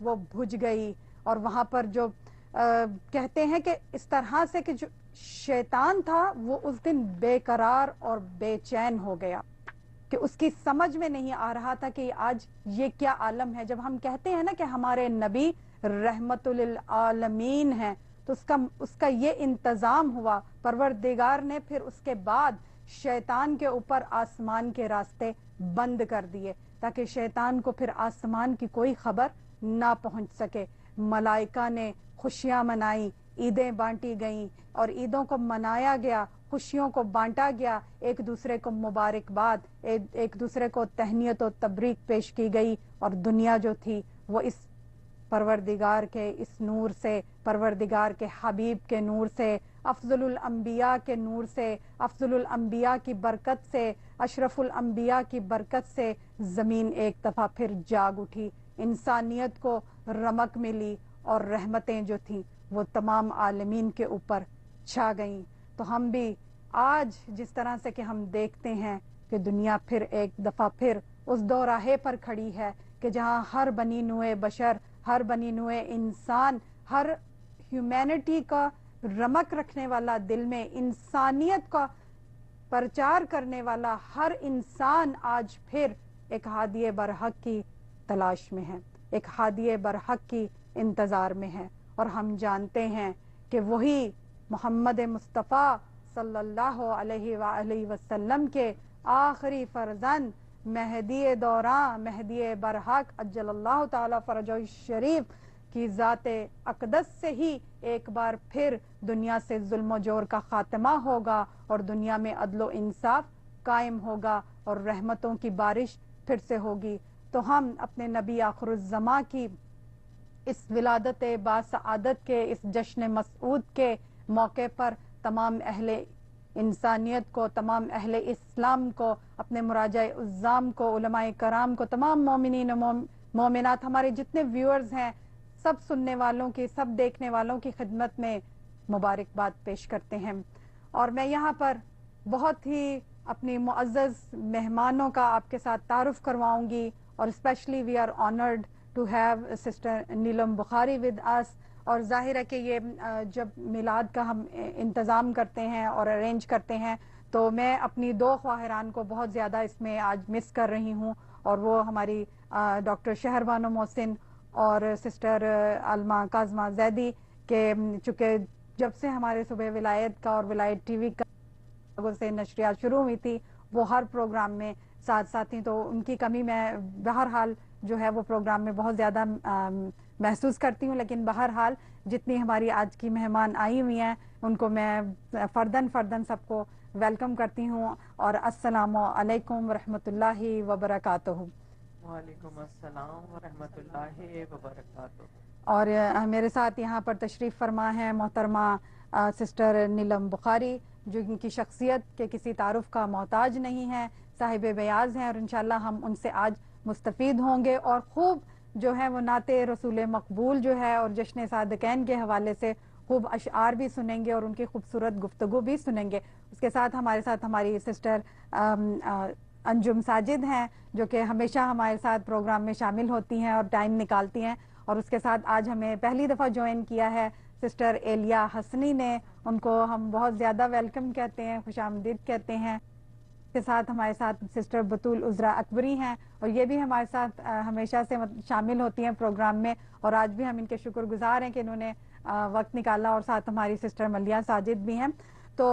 وہ بھج گئی. اور وہاں پر جو کہتے ہیں کہ اس طرح سے کہ جو شیطان تھا وہ اس دن بے قرار اور بے چین ہو گیا کہ اس کی سمجھ میں نہیں آ رہا تھا کہ آج یہ کیا عالم ہے. جب ہم کہتے ہیں نا کہ ہمارے نبی رحمت للعالمین ہیں تو اس کا یہ انتظام ہوا. پروردگار نے پھر اس کے بعد شیطان کے اوپر آسمان کے راستے بند کر دیے تاکہ شیطان کو پھر آسمان کی کوئی خبر نہ پہنچ سکے. ملائکہ نے خوشیاں منائی, عیدیں بانٹی گئیں اور عیدوں کو منایا گیا, خوشیوں کو بانٹا گیا, ایک دوسرے کو مبارکباد, ایک دوسرے کو تہنیت و تبریک پیش کی گئی. اور دنیا جو تھی وہ اس پروردگار کے اس نور سے, پروردگار کے حبیب کے نور سے, افضل الانبیاء کے نور سے, افضل الانبیاء کی برکت سے, اشرف الانبیاء کی برکت سے زمین ایک دفعہ پھر جاگ اٹھی. انسانیت کو رمق ملی اور رحمتیں جو تھیں وہ تمام عالمین کے اوپر چھا گئیں. تو ہم بھی آج جس طرح سے کہ ہم دیکھتے ہیں کہ دنیا پھر ایک دفعہ پھر اس دوراہے پر کھڑی ہے کہ جہاں ہر بنی نوع بشر, ہر بنی نوع انسان, ہر ہیومینٹی کا رمق رکھنے والا, دل میں انسانیت کا پرچار کرنے والا ہر انسان آج پھر ایک ہادی برحق کی تلاش میں ہے, ایک ہادی برحق کی انتظار میں ہے. اور ہم جانتے ہیں کہ وہی محمد مصطفیٰ صلی اللہ علیہ وآلہ وسلم کے آخری فرزند مہدی دوراں, مہدی برحق عجل اللہ تعالی فرجہ الشریف کی ذات اقدس سے ہی ایک بار پھر دنیا سے ظلم و جور کا خاتمہ ہوگا اور دنیا میں عدل و انصاف قائم ہوگا اور رحمتوں کی بارش پھر سے ہوگی. تو ہم اپنے نبی آخر الزماں کی اس ولادت باسعادت کے, اس جشن مسعود کے موقع پر تمام اہل انسانیت کو, تمام اہل اسلام کو, اپنے مراجع عظام کو, علماء کرام کو, تمام مومنین و مومنات, ہمارے جتنے ویورز ہیں, سب سننے والوں کی, سب دیکھنے والوں کی خدمت میں مبارکباد پیش کرتے ہیں. اور میں یہاں پر بہت ہی اپنی معزز مہمانوں کا آپ کے ساتھ تعارف کرواؤں گی. اور specially we are honoured to have sister Neelam Bukhari with us. اور ظاہر ہے کہ یہ جب میلاد کا ہم انتظام کرتے ہیں اور ارینج کرتے ہیں تو میں اپنی دو خواہران کو بہت زیادہ اس میں آج مس کر رہی ہوں, اور وہ ہماری ڈاکٹر شہربانو محسن اور سسٹر علمہ کاظمہ زیدی کے, چونکہ جب سے ہمارے صبح ولایت کا اور ولایت ٹی وی کا سے نشریات شروع ہوئی تھی وہ ہر پروگرام میں ساتھ ساتھ تھیں, تو ان کی کمی میں بہرحال جو ہے وہ پروگرام میں بہت زیادہ محسوس کرتی ہوں. لیکن بہرحال جتنی ہماری آج کی مہمان آئی ہوئی ہیں ان کو میں فردن سب کو ویلکم کرتی ہوں. اور السلام علیکم ورحمۃ اللہ وبرکاتہ. وعلیکم السلام ورحمۃ اللہ وبرکاتہ. اور میرے ساتھ یہاں پر تشریف فرما ہے محترمہ سسٹر نیلم بخاری, جو ان کی شخصیت کے کسی تعارف کا محتاج نہیں ہے, صاحب بیاض ہیں, اور انشاءاللہ ہم ان سے آج مستفید ہوں گے اور خوب جو ہے وہ نعت رسول مقبول جو ہے اور جشن صادقین کے حوالے سے خوب اشعار بھی سنیں گے اور ان کی خوبصورت گفتگو بھی سنیں گے. اس کے ساتھ ہماری سسٹر انجم ساجد ہیں جو کہ ہمیشہ ہمارے ساتھ پروگرام میں شامل ہوتی ہیں اور ٹائم نکالتی ہیں. اور اس کے ساتھ آج ہمیں پہلی دفعہ جوائن کیا ہے سسٹر ایلیا حسنی نے, ان کو ہم بہت زیادہ ویلکم کہتے ہیں, خوش آمدید کہتے ہیں. کے ساتھ ہمارے ساتھ سسٹر بطول عذرا اکبری ہیں اور یہ بھی ہمارے ساتھ ہمیشہ سے شامل ہوتی ہیں پروگرام میں, اور آج بھی ہم ان کے شکر گزار ہیں کہ انہوں نے وقت نکالا. اور ساتھ ہماری سسٹر ملیہ ساجد بھی ہیں. تو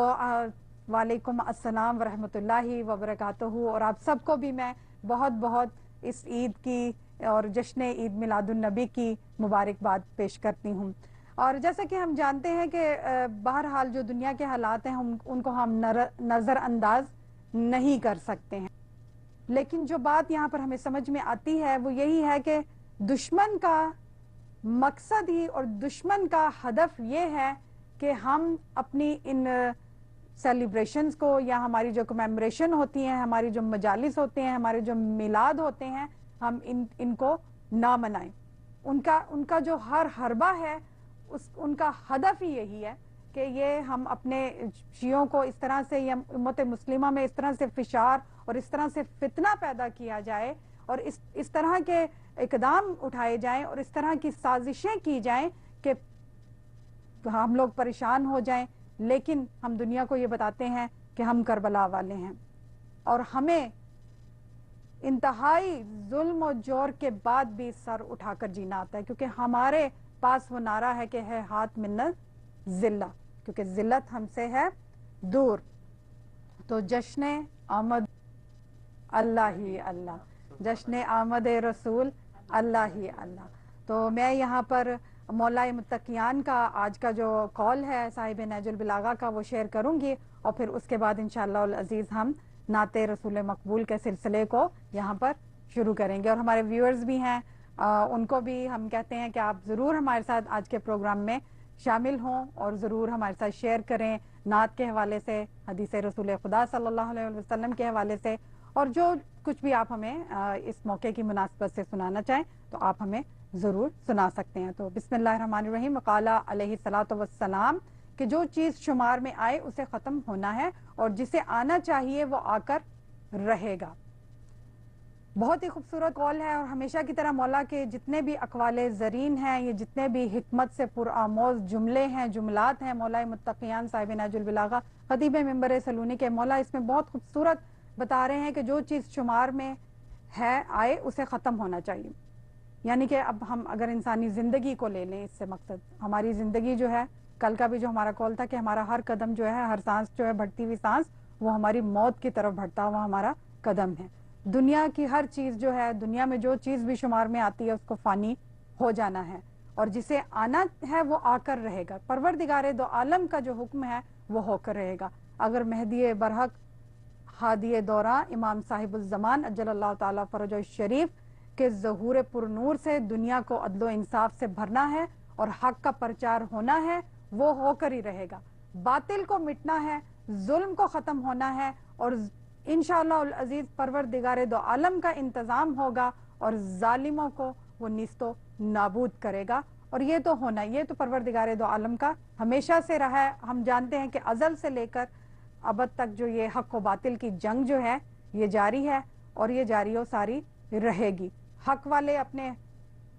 وعلیکم السلام ورحمۃ اللہ وبرکاتہ. اور آپ سب کو بھی میں بہت بہت اس عید کی اور جشن عید میلاد النبی کی مبارکباد پیش کرتی ہوں. اور جیسا کہ ہم جانتے ہیں کہ بہرحال جو دنیا کے حالات ہیں ان کو ہم نظر انداز نہیں کر سکتے ہیں, لیکن جو بات یہاں پر ہمیں سمجھ میں آتی ہے وہ یہی ہے کہ دشمن کا مقصد ہی اور دشمن کا ہدف یہ ہے کہ ہم اپنی ان سیلیبریشنز کو یا ہماری جو کمیموریشن ہوتی ہیں, ہماری جو مجالس ہوتے ہیں, ہمارے جو میلاد ہوتے ہیں, ہم ان کو نہ منائیں. ان کا جو ہر حربہ ہے ان کا ہدف ہی یہی ہے کہ یہ ہم اپنے شیعوں کو اس طرح سے یا امت مسلمہ میں اس طرح سے فشار اور اس طرح سے فتنہ پیدا کیا جائے اور اس طرح کے اقدام اٹھائے جائیں اور اس طرح کی سازشیں کی جائیں کہ ہم لوگ پریشان ہو جائیں، لیکن ہم دنیا کو یہ بتاتے ہیں کہ ہم کربلا والے ہیں، اور ہمیں انتہائی ظلم و جور کے بعد بھی سر اٹھا کر جینا آتا ہے، کیونکہ ہمارے پاس وہ نعرہ ہے کہ ہے ہاتھ منت ذلہ، کیونکہ ذلت ہم سے ہے دور۔ تو جشن آمد اللہ ہی اللہ، جشن آمد رسول اللہ ہی اللہ۔ تو میں یہاں پر مولا متقیان کا آج کا جو کال ہے صاحب نہج البلاغہ کا وہ شیئر کروں گی، اور پھر اس کے بعد انشاءاللہ العزیز ہم نعت رسول مقبول کے سلسلے کو یہاں پر شروع کریں گے۔ اور ہمارے ویورز بھی ہیں، ان کو بھی ہم کہتے ہیں کہ آپ ضرور ہمارے ساتھ آج کے پروگرام میں شامل ہوں اور ضرور ہمارے ساتھ شیئر کریں، نعت کے حوالے سے، حدیث رسول خدا صلی اللہ علیہ وسلم کے حوالے سے، اور جو کچھ بھی آپ ہمیں اس موقع کی مناسبت سے سنانا چاہیں تو آپ ہمیں ضرور سنا سکتے ہیں۔ تو بسم اللہ الرحمن الرحیم۔ وقال علیہ الصلاۃ والسلام کہ جو چیز شمار میں آئے اسے ختم ہونا ہے، اور جسے آنا چاہیے وہ آ کر رہے گا۔ بہت ہی خوبصورت قول ہے، اور ہمیشہ کی طرح مولا کے جتنے بھی اقوال زرین ہیں، یہ جتنے بھی حکمت سے پرآموز جملے ہیں، جملات ہیں، مولا متقیان صاحب نہج البلاغہ خطیب منبر سلونی کے مولا اس میں بہت خوبصورت بتا رہے ہیں کہ جو چیز شمار میں ہے آئے اسے ختم ہونا چاہیے۔ یعنی کہ اب ہم اگر انسانی زندگی کو لے لیں، اس سے مقصد ہماری زندگی جو ہے، کل کا بھی جو ہمارا کال تھا کہ ہمارا ہر قدم جو ہے، ہر سانس جو ہے، بڑھتی ہوئی سانس، وہ ہماری موت کی طرف بڑھتا ہوا ہمارا قدم ہے۔ دنیا کی ہر چیز جو ہے، دنیا میں جو چیز بھی شمار میں آتی ہے اس کو فانی ہو جانا ہے، اور جسے آنا ہے وہ آ کر رہے گا۔ پروردگار دو عالم کا جو حکم ہے وہ ہو کر رہے گا۔ اگر مہدی برحق ہادی دوراں امام صاحب الزمان اجل اللہ تعالیٰ فرجہ الشریف کے ظہور پر نور سے دنیا کو عدل و انصاف سے بھرنا ہے اور حق کا پرچار ہونا ہے، وہ ہو کر ہی رہے گا۔ باطل کو مٹنا ہے، ظلم کو ختم ہونا ہے، اور انشاءاللہ العزیز پروردگار دو عالم کا انتظام ہوگا اور ظالموں کو وہ نیست و نابود کرے گا۔ اور یہ تو ہونا، یہ تو پروردگار دو عالم کا ہمیشہ سے رہا ہے۔ ہم جانتے ہیں کہ ازل سے لے کر ابد تک جو یہ حق و باطل کی جنگ جو ہے یہ جاری ہے، اور یہ جاری و ساری رہے گی۔ حق والے اپنے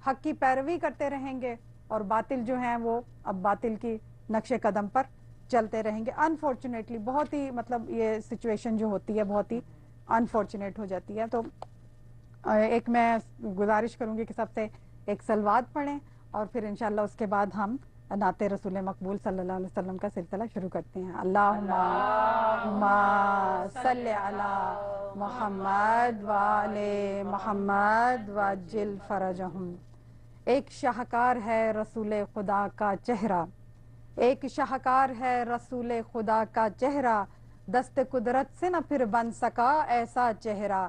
حق کی پیروی کرتے رہیں گے، اور باطل جو ہیں وہ اب باطل کی نقش قدم پر چلتے رہیں گے۔ انفارچونیٹلی بہت ہی مطلب یہ سچویشن جو ہوتی ہے بہت ہی انفارچونیٹ ہو جاتی ہے۔ تو ایک میں گزارش کروں گی کہ سب سے ایک سلوات پڑھیں، اور پھر انشاءاللہ اس کے بعد ہم نعت رسول مقبول صلی اللہ علیہ وسلم کا سلسلہ شروع کرتے ہیں۔ اللہم صلی علی محمد وآل محمد وعجل فرجہم۔ ایک شاہکار ہے رسول خدا کا چہرہ، ایک شاہکار ہے رسول خدا کا چہرہ، دست قدرت سے نہ پھر بن سکا ایسا چہرہ۔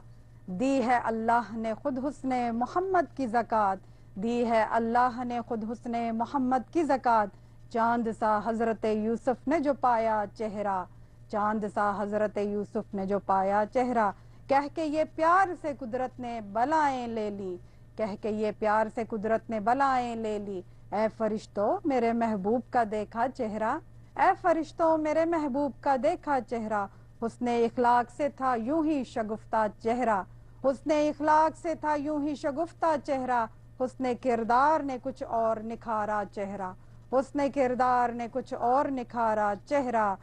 دی ہے اللہ نے خود حسن محمد کی زکوٰۃ، دی ہے اللہ نے خود حسن محمد کی زکوٰۃ۔ چاند سا حضرت یوسف نے جو پایا چہرہ، چاند سا حضرت یوسف نے جو پایا چہرہ۔ کہہ کے یہ پیار سے قدرت نے بلائیں لے لی، کہہ کے یہ پیار سے قدرت نے بلائیں لے لی۔ اے فرشتوں میرے محبوب کا دیکھا چہرہ، اے فرشتوں میرے محبوب کا دیکھا چہرہ۔ حسن اخلاق سے تھا یوں ہی شگفتہ چہرہ، حسن اخلاق سے تھا یوں ہی شگفتہ چہرہ۔ حسن کردار نے کچھ اور نکھارا چہرہ، حسن کردار نے کچھ اور نکھارا چہرہ۔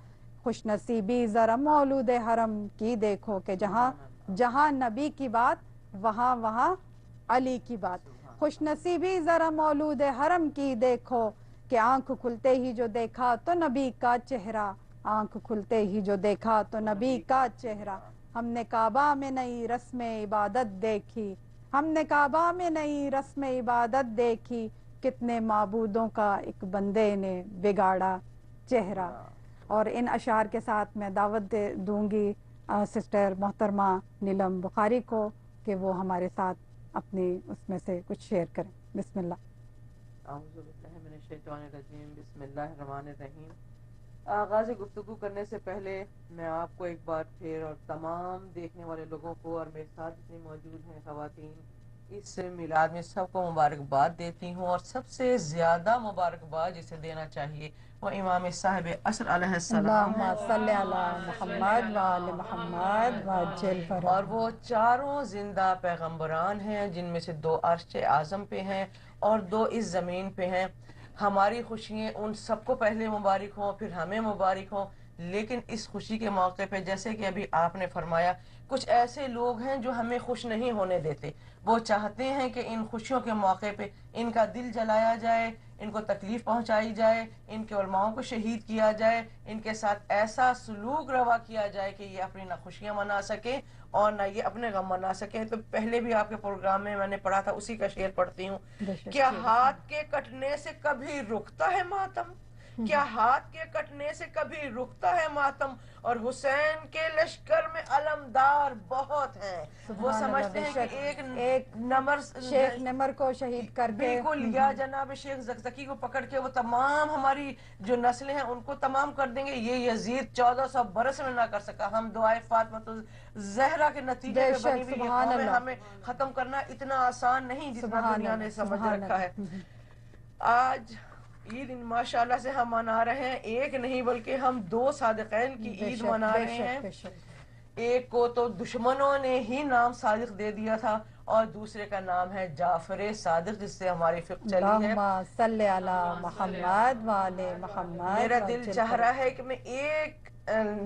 خوش نصیبی ذرا مولود حرم کی دیکھو کہ جہاں جہاں نبی کی بات وہاں وہاں علی کی بات۔ خوش نصیبی ذرا مولود حرم کی دیکھو کہ آنکھ کھلتے ہی جو دیکھا تو نبی کا چہرہ، آنکھ کھلتے ہی جو دیکھا تو نبی کا چہرہ۔ ہم نے کعبہ میں نئی رسم عبادت دیکھی، ہم نے کعبہ میں نئی رسم عبادت دیکھی، کتنے معبودوں کا ایک بندے نے بگاڑا چہرہ۔ اور ان اشعار کے ساتھ میں دعوت دوں گی سسٹر محترمہ نیلم بخاری کو کہ وہ ہمارے ساتھ اپنی اس میں سے کچھ شیئر کریں۔ بسم اللہ۔ اعوذ باللہ من الشیطان الرجیم، بسم اللہ الرحمن الرحیم۔ آغاز گفتگو کرنے سے پہلے میں آپ کو ایک بار پھر اور تمام دیکھنے والے لوگوں کو اور میرے ساتھ جتنے موجود ہیں خواتین، اس میلاد میں سب کو مبارکباد دیتی ہوں، اور سب سے زیادہ مبارکباد جسے دینا چاہیے وہ امام صاحب عصر علیہ السلام اللہم ہیں، صلی علی محمد وآل محمد وعجل فرج۔ اور وہ چاروں زندہ پیغمبران ہیں، جن میں سے 2 عرش اعظم پہ ہیں اور 2 اس زمین پہ ہیں۔ ہماری خوشیاں ان سب کو پہلے مبارک ہوں، پھر ہمیں مبارک ہوں، لیکن اس خوشی کے موقع پہ جیسے کہ ابھی آپ نے فرمایا کچھ ایسے لوگ ہیں جو ہمیں خوش نہیں ہونے دیتے، وہ چاہتے ہیں کہ ان خوشیوں کے موقع پہ ان کا دل جلایا جائے، ان کو تکلیف پہنچائی جائے، ان کے علماؤں کو شہید کیا جائے، ان کے ساتھ ایسا سلوک روا کیا جائے کہ یہ اپنی نہ خوشیاں منا سکیں اور نہ یہ اپنے غم منا سکیں۔ تو پہلے بھی آپ کے پروگرام میں نے پڑھا تھا، اسی کا شعر پڑھتی ہوں۔ کیا ہاتھ کے کٹنے سے کبھی رکتا ہے ماتم؟ کیا ہاتھ کے کٹنے سے کبھی رکتا ہے ماتم؟ اور حسین کے لشکر میں علمدار بہت ہیں۔ وہ سمجھتے ہیں کہ ایک نمر شیخ نمر کو شہید کر کے بالکل، یا جناب شیخ زکزکی کو پکڑ کے وہ تمام ہماری جو نسلیں ہیں ان کو تمام کر دیں گے۔ یہ یزید 1400 برس میں نہ کر سکا۔ ہم دعائے فاطمہ الزہرا کے نتیجے میں بنی ہوئی یہ قوم ہے، ہمیں ختم کرنا اتنا آسان نہیں جتنا دنیا نے سمجھ رکھا ہے۔ آج عید ماشاءاللہ سے ہم منا رہے ہیں، ایک نہیں بلکہ ہم 2 صادقین کی عید منا رہے ہیں۔ ایک کو تو دشمنوں نے ہی نام صادق دے دیا تھا اور دوسرے کا نام ہے جعفر صادق، جس سے ہماری فقہ چلی ہے۔ اللہم صلی علی محمد وآل محمد۔ میرا دل چاہ رہا ہے کہ میں ایک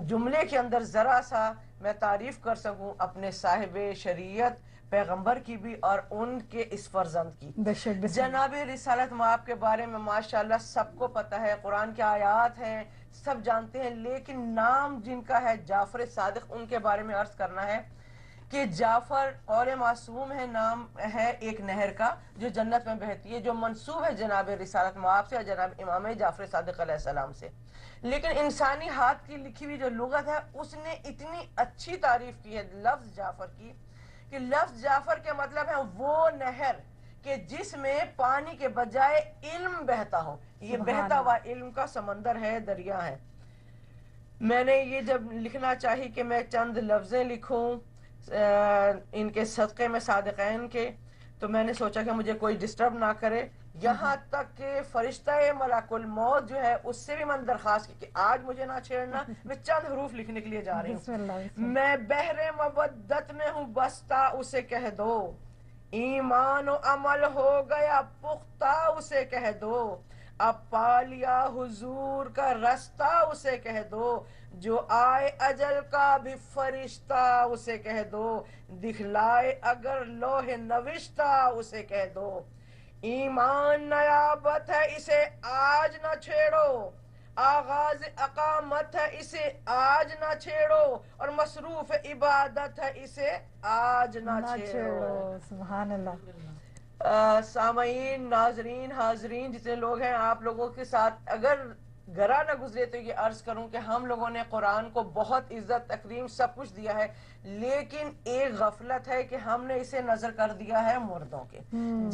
جملے کے اندر ذرا سا میں تعریف کر سکوں اپنے صاحب شریعت پیغمبر کی بھی اور ان کے اس فرزند کی۔ جناب رسالت مآب کے بارے میں ماشاءاللہ سب کو پتہ ہے، قرآن کے آیات ہیں، سب جانتے ہیں، لیکن نام جن کا ہے جعفر صادق، ان کے بارے میں عرض کرنا ہے کہ جعفر قول معصوم ہے، نام ہے ایک نہر کا جو جنت میں بہتی ہے، جو منسوب ہے جناب رسالت مآب سے اور جناب امام جعفر صادق علیہ السلام سے۔ لیکن انسانی ہاتھ کی لکھی ہوئی جو لغت ہے اس نے اتنی اچھی تعریف کی ہے لفظ جعفر کی کہ لفظ جعفر کے مطلب ہے وہ نہر کہ جس میں پانی کے بجائے علم بہتا ہو۔ یہ بہتا ہوا علم کا سمندر ہے، دریا ہے۔ میں نے یہ جب لکھنا چاہی کہ میں چند لفظیں لکھوں ان کے صدقے میں صادقین کے، تو میں نے سوچا کہ مجھے کوئی ڈسٹرب نہ کرے، یہاں تک کہ فرشتہ ملک الموت جو ہے اس سے بھی میں نے درخواست کی کہ آج مجھے نہ چھیڑنا، میں چند حروف لکھنے کے لیے جا رہی ہوں۔ میں بحر مودت میں ہوں بستہ، اسے کہہ دو ایمان و عمل ہو گیا پختہ، اسے کہہ دو اب پا لیا حضور کا رستہ، اسے کہہ دو جو آئے اجل کا بھی فرشتہ، اسے کہہ دو دکھلائے اگر لوح نوشتہ، اسے کہہ دو ایمان نیابت ہے اسے آج نہ چھیڑو، آغاز اقامت ہے اسے آج نہ چھیڑو، اور مصروف عبادت ہے اسے آج نہ چھیڑو۔ سبحان اللہ۔ سامعین، ناظرین، حاضرین جتنے لوگ ہیں، آپ لوگوں کے ساتھ اگر گرا نہ گزرے تو یہ عرض کروں کہ ہم لوگوں نے قرآن کو بہت عزت تکریم سب کچھ دیا ہے، لیکن ایک غفلت ہے کہ ہم نے اسے نظر کر دیا ہے مردوں کے،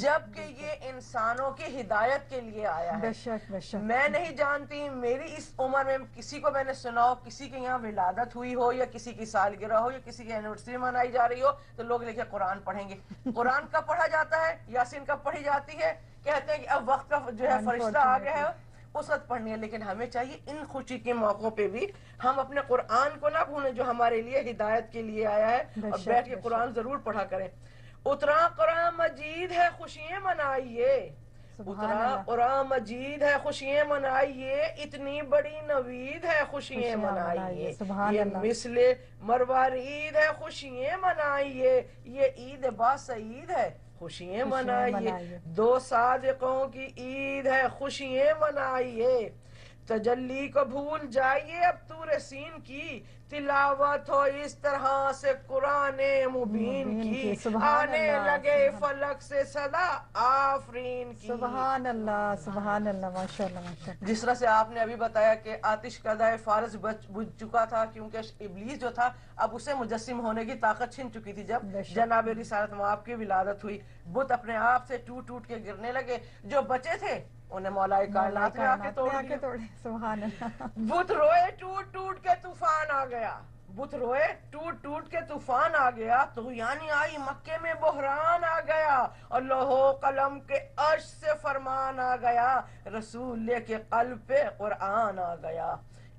جبکہ یہ انسانوں کی ہدایت کے لیے آیا ہے۔ میں نہیں جانتی میری اس عمر میں کسی کو میں نے سنا ہو کسی کے یہاں ولادت ہوئی ہو یا کسی کی سالگرہ ہو یا کسی کی اینیورسری منائی جا رہی ہو تو لوگ لکھے قرآن پڑھیں گے۔ قرآن کب پڑھا جاتا ہے؟ یاسین کب پڑھی جاتی ہے؟ کہتے ہیں کہ اب وقت کا جو ہے فرشتہ آ گیا ہے اس وقت پڑھنی ہے، لیکن ہمیں چاہیے ان خوشی کے موقعوں پہ بھی ہم اپنے قرآن کو نہ بھولیں جو ہمارے لیے ہدایت کے لیے آیا ہے، اور بیٹھ کے قرآن ضرور پڑھا کریں۔ اترا قرآن مجید ہے خوشیاں منائیے، اترا قرآن مجید ہے خوشیاں منائیے، اتنی بڑی نوید ہے خوشیاں منائیے، یہ مثل مروارید ہے خوشیاں منائیے، یہ عید با سعید ہے خوشیاں منائیے، 2 صادقوں کی عید ہے خوشیاں منائیے، تجلی کو بھول جائیے اب طور سین کی تلاوت ہو اس طرح سے قرآن مبین کی، آنے لگے فلک سے صدا آفرین کی۔ سبحان اللہ، سبحان اللہ، ماشاءاللہ ماشاءاللہ۔ جس طرح سے آپ نے ابھی بتایا کہ آتش قدائے فارس بجھ چکا تھا کیونکہ ابلیس جو تھا اب اسے مجسم ہونے کی طاقت چھن چکی تھی جب جناب رسالت مآب کی ولادت ہوئی، بت اپنے آپ سے ٹوٹ ٹوٹ کے گرنے لگے، جو بچے تھے انہیں مولا کائنات نے آ کے توڑ دیا۔ سبحان اللہ۔ بت روئے ٹوٹ ٹوٹ کے طوفان آ گیا، بت روئے، ٹوٹ ٹوٹ کے طوفان آ گیا، طغیانی آئی، مکے میں بحران آ گیا، اور لوح و قلم کے عرش سے فرمان آ گیا، رسول لے کے قلب پہ قرآن آ گیا،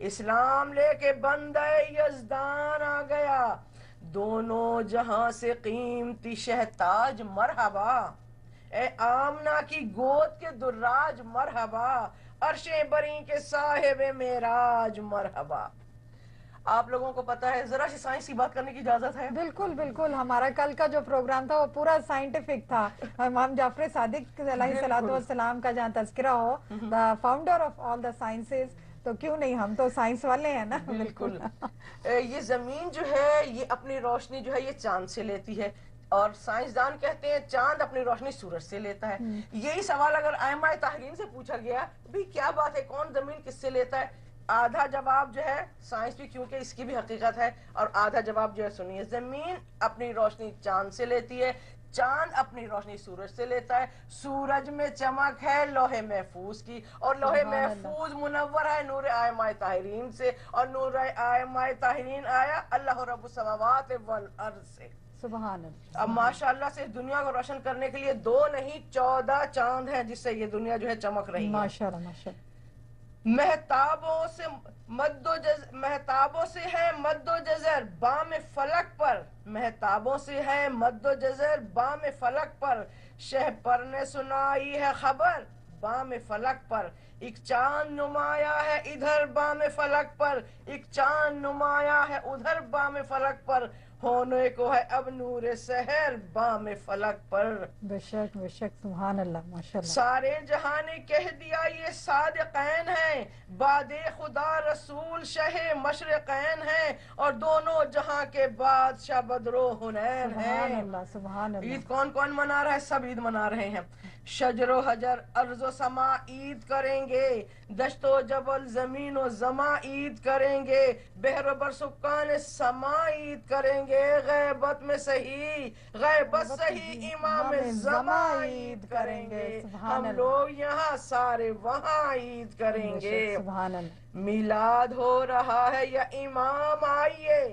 اسلام لے کے بندہ یزدان آ گیا، دونوں جہاں سے قیمتی شہتاج مرحبا، اے آمنہ کی گود کے دراج مرحبا، عرش بری کے صاحب معراج مرحبا۔ آپ لوگوں کو پتا ہے، ذرا سی سائنس کی بات کرنے کی اجازت ہے؟ بالکل بالکل، ہمارا کل کا جو پروگرام تھا وہ پورا سائنٹیفک تھا، امام جعفر صادق علیہ الصلوۃ والسلام کا جہاں تذکرہ ہو، the founder of all the sciences, تو کیوں نہیں، ہم تو سائنس والے ہیں نا۔ بالکل۔ یہ زمین جو ہے یہ اپنی روشنی جو ہے یہ چاند سے لیتی ہے، اور سائنسدان کہتے ہیں چاند اپنی روشنی سورج سے لیتا ہے۔ یہی سوال اگر ائمہ طاہرین سے پوچھا گیا بھی کیا بات ہے، کون زمین کس سے لیتا ہے، آدھا جواب جو ہے سائنس بھی، کیونکہ اس کی بھی حقیقت ہے، اور آدھا جواب جو ہے سنیے، زمین اپنی روشنی چاند سے لیتی ہے، چاند اپنی روشنی سورج سے لیتا ہے، سورج میں چمک ہے لوح محفوظ کی، اور لوح محفوظ منور ہے نور ائمہ طاہرین سے، اور نور ائمہ طاہرین آیا اللہ رب السماوات والارض سے۔ سبحان اللہ۔ اب ماشاءاللہ سے اس دنیا کو روشن کرنے کے لیے 2 نہیں 14 چاند ہیں جس سے یہ دنیا جو ہے چمک رہی ہے۔ ماشاءاللہ ماشاءاللہ۔ مہتابوں سے ہے مد و جزر بام فلک پر، مہتابوں سے ہے مد و جزر بام فلک پر، شہ پر نے سنائی ہے خبر بام فلک پر، ایک چاند نمایاں ہے ادھر بام فلک پر، ایک چاند نمایاں ہے ادھر بام فلک پر، ہونے کو ہے اب نور سحر بام فلک پر۔ بے شک بے شک، سبحان اللہ ماشاءاللہ۔ سارے جہاں نے کہہ دیا یہ صادقین ہیں، بعد خدا رسول شہ مشرقین ہیں، اور دونوں جہاں کے بادشاہ بدر و حنین ہیں۔ سبحان اللہ سبحان اللہ۔ عید کون کون منا رہا ہے؟ سب عید منا رہے ہیں۔ شجر و حجر ارض و سما عید کریں گے، دشت و جبل زمین و زماں عید کریں گے، بحر و بر سکان سما عید کریں گے، غیبت میں صحیح غیبت صحیح امام زماں عید کریں گے، ہم لوگ یہاں سارے وہاں عید کریں گے۔ سبحان اللہ۔ میلاد ہو رہا ہے یا امام آئیے،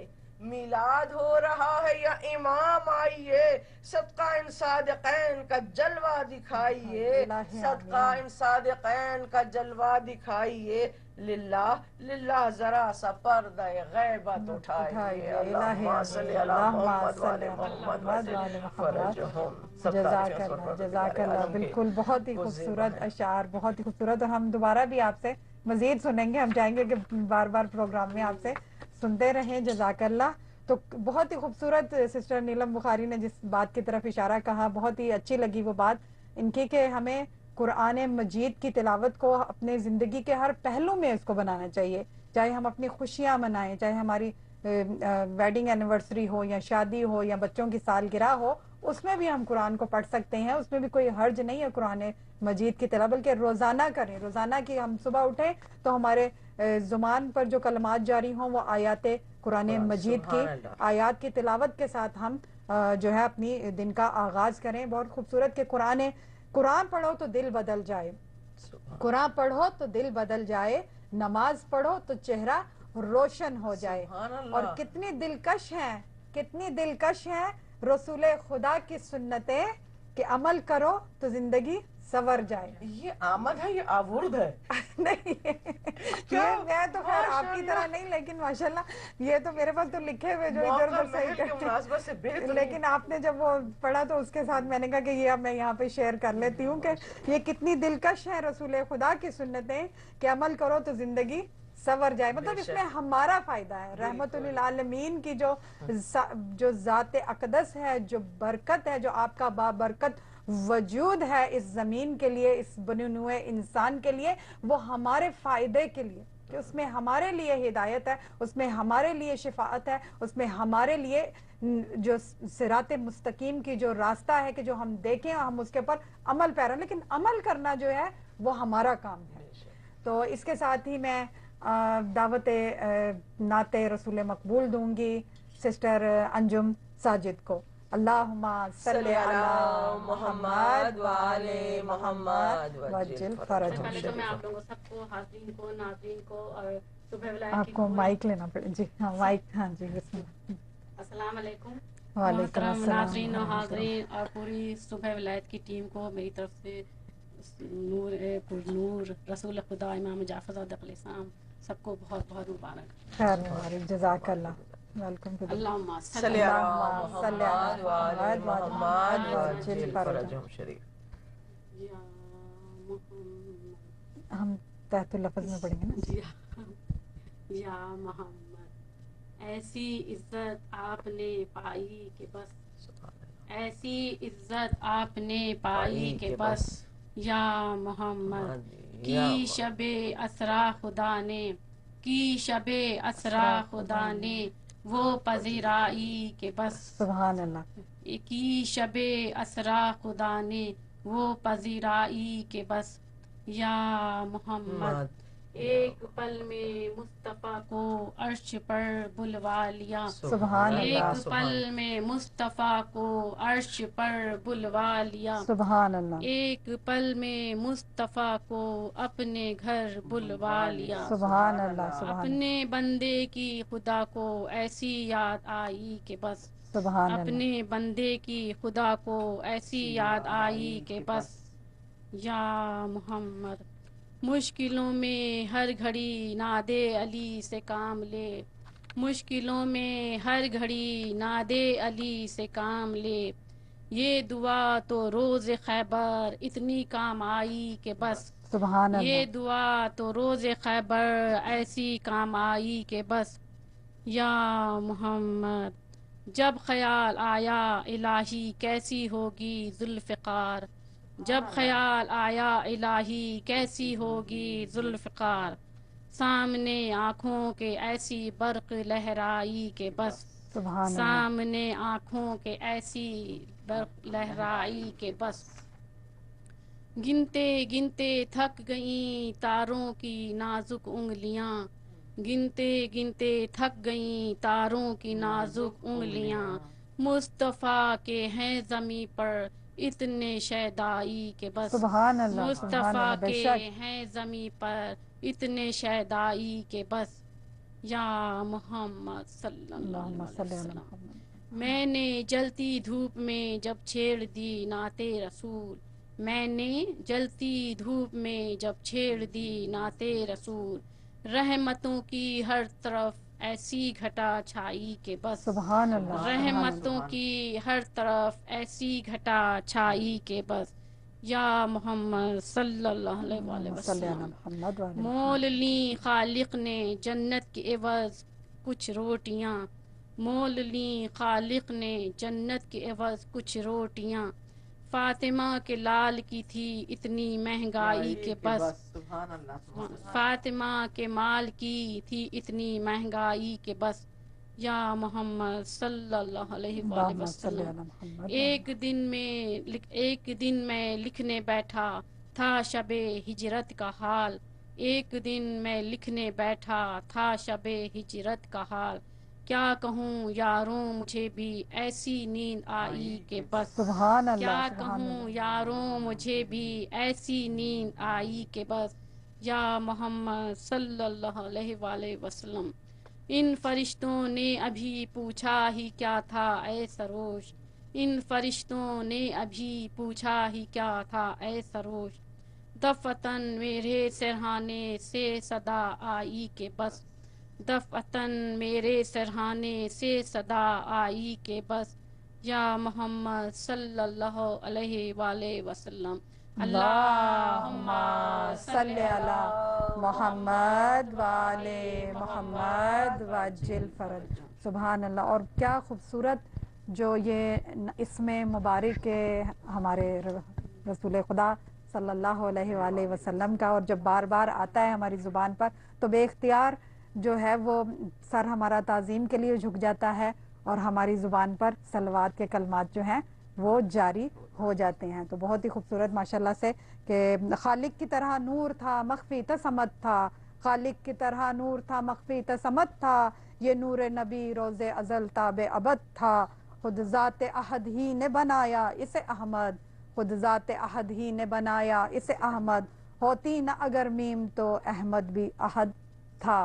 میلاد ہو رہا ہے یا امام آئیے، صدقہ ان صادقین کا جلوہ دکھائیے، صدقہ ان صادقین کا جلوہ دکھائیے، للہ للہ ذرا سا پردہ غیبت اٹھائیے، اللہم صلی علی محمد وآل محمد وجل فرجہم۔ جزاک اللہ جزاک اللہ، بالکل بہت ہی خوبصورت اشعار، بہت ہی خوبصورت، اور ہم دوبارہ بھی آپ سے مزید سنیں گے، ہم چاہیں گے کہ بار بار پروگرام میں آپ سے سنتے رہیں، جزاک اللہ۔ تو بہت ہی خوبصورت سسٹر نیلم بخاری نے جس بات کی طرف اشارہ کہا، بہت ہی اچھی لگی وہ بات ان کی، کہ ہمیں قرآن مجید کی تلاوت کو اپنے زندگی کے ہر پہلو میں اس کو بنانا چاہیے، چاہے ہم اپنی خوشیاں منائیں، چاہے ہماری ویڈنگ اینیورسری ہو یا شادی ہو یا بچوں کی سالگرہ ہو، اس میں بھی ہم قرآن کو پڑھ سکتے ہیں، اس میں بھی کوئی حرج نہیں ہے قرآن مجید کی تلاوت، بلکہ روزانہ کریں، روزانہ کی ہم صبح اٹھیں تو ہمارے زبان پر جو کلمات جاری ہوں وہ آیات قرآن مجید کی آیات کی تلاوت کے ساتھ ہم جو ہے اپنی دن کا آغاز کریں۔ بہت خوبصورت کہ قرآن پڑھو تو دل بدل جائے، قرآن پڑھو تو دل بدل جائے، نماز پڑھو تو چہرہ روشن ہو جائے، اور کتنی دلکش ہیں، کتنی دلکش ہیں رسول خدا کی سنتیں کہ عمل کرو تو زندگی سنور جائے۔ یہ آمد ہے، یہ آورد ہے؟ نہیں، یہ میں تو خیر آپ کی طرح نہیں، لیکن ماشاءاللہ یہ تو میرے پاس تو لکھے ہوئے جو ادھر ادھر صحیح کرتے، لیکن آپ نے جب وہ پڑھا تو اس کے ساتھ میں نے کہا کہ یہ اب میں یہاں پہ شیئر کر لیتی ہوں کہ یہ کتنی دلکش ہے رسول خدا کی سنتیں کہ عمل کرو تو زندگی سنور جائے، مطلب اس میں ہمارا فائدہ ہے، رحمت للعالمین کی جو ذات اقدس ہے، جو برکت ہے، جو آپ کا بابرکت وجود ہے اس زمین کے لیے، اس بنی نوع انسان کے لیے، وہ ہمارے فائدے کے لیے، کہ اس میں ہمارے لیے ہدایت ہے، اس میں ہمارے لیے شفاعت ہے، اس میں ہمارے لیے جو صراط مستقیم کی جو راستہ ہے کہ جو ہم دیکھیں ہم اس کے اوپر عمل پیرا، لیکن عمل کرنا جو ہے وہ ہمارا کام ہے۔ تو اس کے ساتھ ہی میں دعوت نعت رسول مقبول دوں گی سسٹر انجم ساجد کو۔ اللہم صلی علی محمد وآل محمد وجل فرجہم۔ پہلے تو میں آپ لوگوں سب کو، حاضرین کو، ناظرین کو اور آپ کو مائک لینا پڑے. جی ہاں مائک. ہاں جی بسم اللہ. السلام علیکم وعلیکم محترم السلام ناظرین و حاضرین اور پوری صبح ولایت کی ٹیم کو میری طرف سے نور نور رسول خدا امام جعفر صادق علیہ السلام سب کو بہت بہت مبارک. خیر مبارک. جزاک اللہ. ویلکم ٹو اللہم صلی علی محمد وآل محمد وعجل فرجہم شریف. یا محمد. ہم تحت اللفظ میں پڑھیں گے نا. یا محمد ایسی عزت آپ نے پائی کہ بس. ایسی عزت آپ نے پائی کہ بس. یا محمد کی شب اسرا خدا نے کی شب اسرا خدا نے وہ پذیرائی کہ بس. سبحان اللہ. کی شب اسرا خدا نے وہ پذیرائی کہ بس. یا محمد ایک پل میں مصطفیٰ کو عرش پر بلوا لیا. سبحان اللہ. ایک پل میں مصطفیٰ کو عرش پر بلوا لیا. سبحان اللہ. ایک پل میں مصطفیٰ کو اپنے گھر بلوا لیا. سبحان اللہ. سبحان اپنے بندے کی خدا کو ایسی یاد آئی کہ بس. سبحان اللہ. اپنے بندے کی خدا کو ایسی یاد آئی کہ بس. یا محمد مشکلوں میں ہر گھڑی نادے علی سے کام لے. مشکلوں میں ہر گھڑی نادے علی سے کام لے. یہ دعا تو روز خیبر اتنی کام آئی کہ بس. سبحان اللہ. یہ دعا تو روز خیبر ایسی کام آئی کہ بس. یا محمد جب خیال آیا الہی کیسی ہوگی ذوالفقار. جب خیال آیا الہی کیسی ہوگی ذوالفقار. سامنے آنکھوں کے ایسی برق لہرائی کہ بس. سبحان اللہ. سامنے آنکھوں کے ایسی برق لہرائی کہ بس. گنتے گنتے تھک گئیں تاروں کی نازک انگلیاں. گنتے گنتے تھک گئیں تاروں کی نازک انگلیاں. مصطفیٰ کے ہیں زمیں پر اتنے شیدائی کہ بس. سبحان اللہ. سبحان مصطفیٰ اللہ. بے کے شک. ہیں زمیں پر اتنے شیدائی کہ بس. یا محمد صلی اللہ اللہم علیہ صلی علی وسلم محمد. میں نے جلتی دھوپ میں جب چھیڑ دی نعت رسول. میں نے جلتی دھوپ میں جب چھیڑ دی نعت رسول. رحمتوں کی ہر طرف ایسی گھٹا چھائی کہ بس. سبحان اللہ. رحمتوں کی ہر طرف ایسی گھٹا چھائی کہ بس. یا محمد صلی اللہ علیہ وآلہ صلی علی وسلم محمد وعلی مول لیں خالق نے جنت کے عوض کچھ روٹیاں. مول لیں خالق نے جنت کے عوض کچھ روٹیاں. فاطمہ کے لال کی تھی اتنی مہنگائی کہ بس. فاطمہ کے مال کی تھی اتنی مہنگائی کہ بس. یا محمد صلی اللہ علیہ وآلہ اللہم صلی وسلم علی محمد. ایک دن میں لکھنے بیٹھا تھا شب ہجرت کا حال. ایک دن میں لکھنے بیٹھا تھا شب ہجرت کا حال. کیا کہوں یاروں مجھے بھی ایسی نیند آئی کہ بس. سبحان اللہ. کیا سبحان کہوں اللہ. یاروں مجھے بھی ایسی نیند آئی کہ بس. یا محمد صلی اللہ علیہ وآلہ وسلم ان فرشتوں نے ابھی پوچھا ہی کیا تھا اے سروش. ان فرشتوں نے ابھی پوچھا ہی کیا تھا اے سروش. دفعتاً میرے سرہانے سے صدا آئی کہ بس. دفعتاً میرے سرہانے سے صدا آئی کہ بس. یا محمد صلی اللہ علیہ وآلہ وسلم اللہم صلی علی محمد وآلِ محمد وعجل فرج. سبحان اللہ. اور کیا خوبصورت جو یہ اسم مبارک ہے ہمارے رسول خدا صلی اللہ علیہ وآلہ وسلم کا. اور جب بار بار آتا ہے ہماری زبان پر تو بے اختیار جو ہے وہ سر ہمارا تعظیم کے لیے جھک جاتا ہے اور ہماری زبان پر صلوات کے کلمات جو ہیں وہ جاری ہو جاتے ہیں. تو بہت ہی خوبصورت ماشاءاللہ سے کہ خالق کی طرح نور تھا مخفی تسمت تھا. خالق کی طرح نور تھا مخفی تسمت تھا. یہ نور نبی روز ازل تاب ابد تھا. خود ذات احد ہی نے بنایا اسے احمد. خود ذات احد ہی نے بنایا اسے احمد. ہوتی نہ اگر میم تو احمد بھی احد تھا.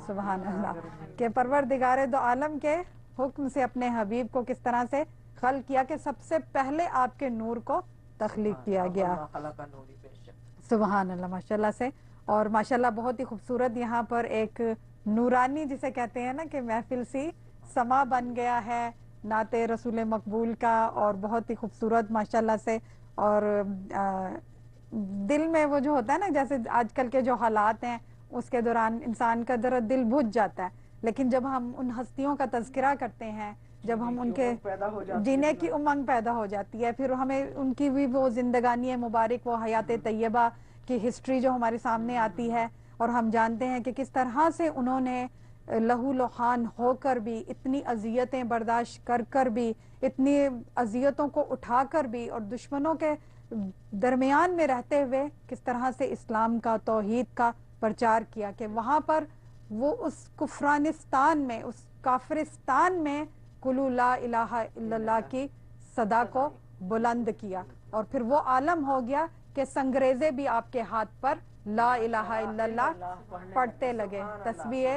سبحان اللہ کہ پروردگار دو عالم کے حکم سے اپنے حبیب کو کس طرح سے خلق کیا کہ سب سے پہلے آپ کے نور کو تخلیق کیا گیا. سبحان اللہ ماشاءاللہ سے. اور ماشاءاللہ بہت ہی خوبصورت یہاں پر ایک نورانی جسے کہتے ہیں نا کہ محفل سی سما بن گیا ہے نعت رسول مقبول کا, اور بہت ہی خوبصورت ماشاءاللہ سے. اور دل میں وہ جو ہوتا ہے نا جیسے آج کل کے جو حالات ہیں اس کے دوران انسان کا ذرا دل بجھ جاتا ہے, لیکن جب ہم ان ہستیوں کا تذکرہ کرتے ہیں, جب ہم ان کے جینے کی امنگ پیدا ہو جاتی ہے, پھر ہمیں ان کی بھی وہ زندگانی مبارک, وہ حیات طیبہ کی ہسٹری جو ہمارے سامنے آتی ہے, اور ہم جانتے ہیں کہ کس طرح سے انہوں نے لہو لوحان ہو کر بھی, اتنی اذیتیں برداشت کر کر بھی, اتنی اذیتوں کو اٹھا کر بھی, اور دشمنوں کے درمیان میں رہتے ہوئے کس طرح سے اسلام کا, توحید کا پرچار کیا, کہ وہاں پر وہ اس کفرانستان میں, اس کافرستان میں قُلُوا لا الہ الا اللہ کی صدا کو بلند کیا, اور پھر وہ عالم ہو گیا کہ سنگریزے بھی آپ کے ہاتھ پر لا الہ الا اللہ پڑھتے لگے, تسبیح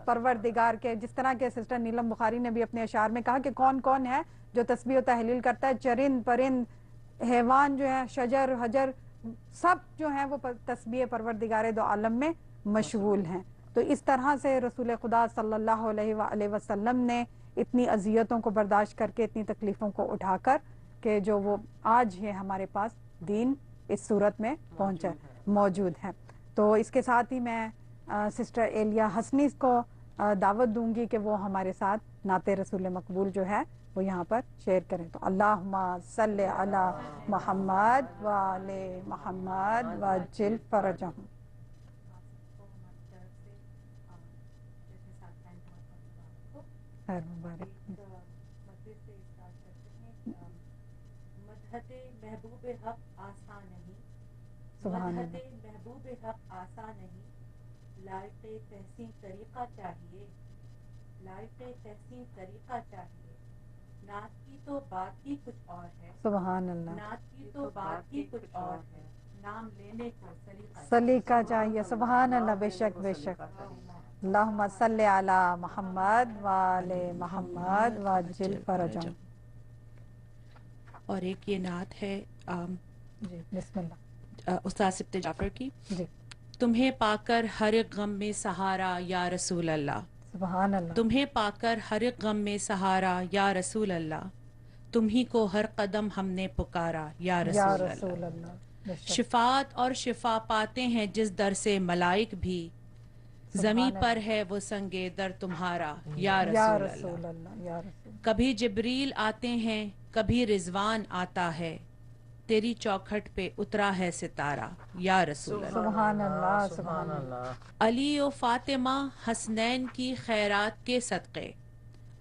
پروردگار کے. جس طرح کے سسٹر نیلم بخاری نے بھی اپنے اشعار میں کہا کہ کون کون ہے جو تسبیح و تحلیل کرتا ہے, چرند پرند حیوان جو ہیں, شجر حجر, سب جو ہیں وہ تسبیح پروردگار دو عالم میں مشغول ہیں. تو اس طرح سے رسول خدا صلی اللہ علیہ وآلہ وسلم نے اتنی اذیتوں کو برداشت کر کے, اتنی تکلیفوں کو اٹھا کر, کہ جو وہ آج ہے ہمارے پاس دین اس صورت میں پہنچا موجود ہے. تو اس کے ساتھ ہی میں سسٹر ایلیا حسنی کو دعوت دوں گی کہ وہ ہمارے ساتھ نعت رسول مقبول جو ہے وہ یہاں پر شیئر کریں. تو اللہم صلی علی محمد و آل محمد وعجل فرجہم. خیر مبارک. مدحت محبوب حق آسان نہیں, سبحان مدحت اللہ. محبوب حق آسان نہیں, لائق تحسین طریقہ چاہیے, لائق تحسین طریقہ چاہیے. نعت کی تو بات ہی کچھ اور ہے, سبحان اللہ. نعت کی تو بات ہی کچھ اور ہے, نام لینے کو سلیقہ چاہیے. سبحان اللہ. بے شک بے شک. اللہم صلی علی محمد و آل محمد وعجل فرجہم. اور ایک یہ نعت ہے جی بسم اللہ. استاد سبت جعفر کی. جی تمہیں پا کر ہر ایک غم میں سہارا یا رسول اللہ, سبحان اللہ. تمہیں پا کر ہر ایک غم میں سہارا یا رسول اللہ, تمہیں کو ہر قدم ہم نے پکارا یا رسول اللہ. بے شک. شفاعت اور شفا پاتے ہیں جس در سے ملائک بھی, زمیں پر ہے وہ سنگے در تمہارا یا رسول اللہ. یا رسول. کبھی جبریل آتے ہیں کبھی رضوان آتا ہے, تیری چوکھٹ پہ اترا ہے ستارہ یا رسول اللہ. سبحان اللہ. سبحان اللہ. علی و فاطمہ حسنین کی خیرات کے صدقے,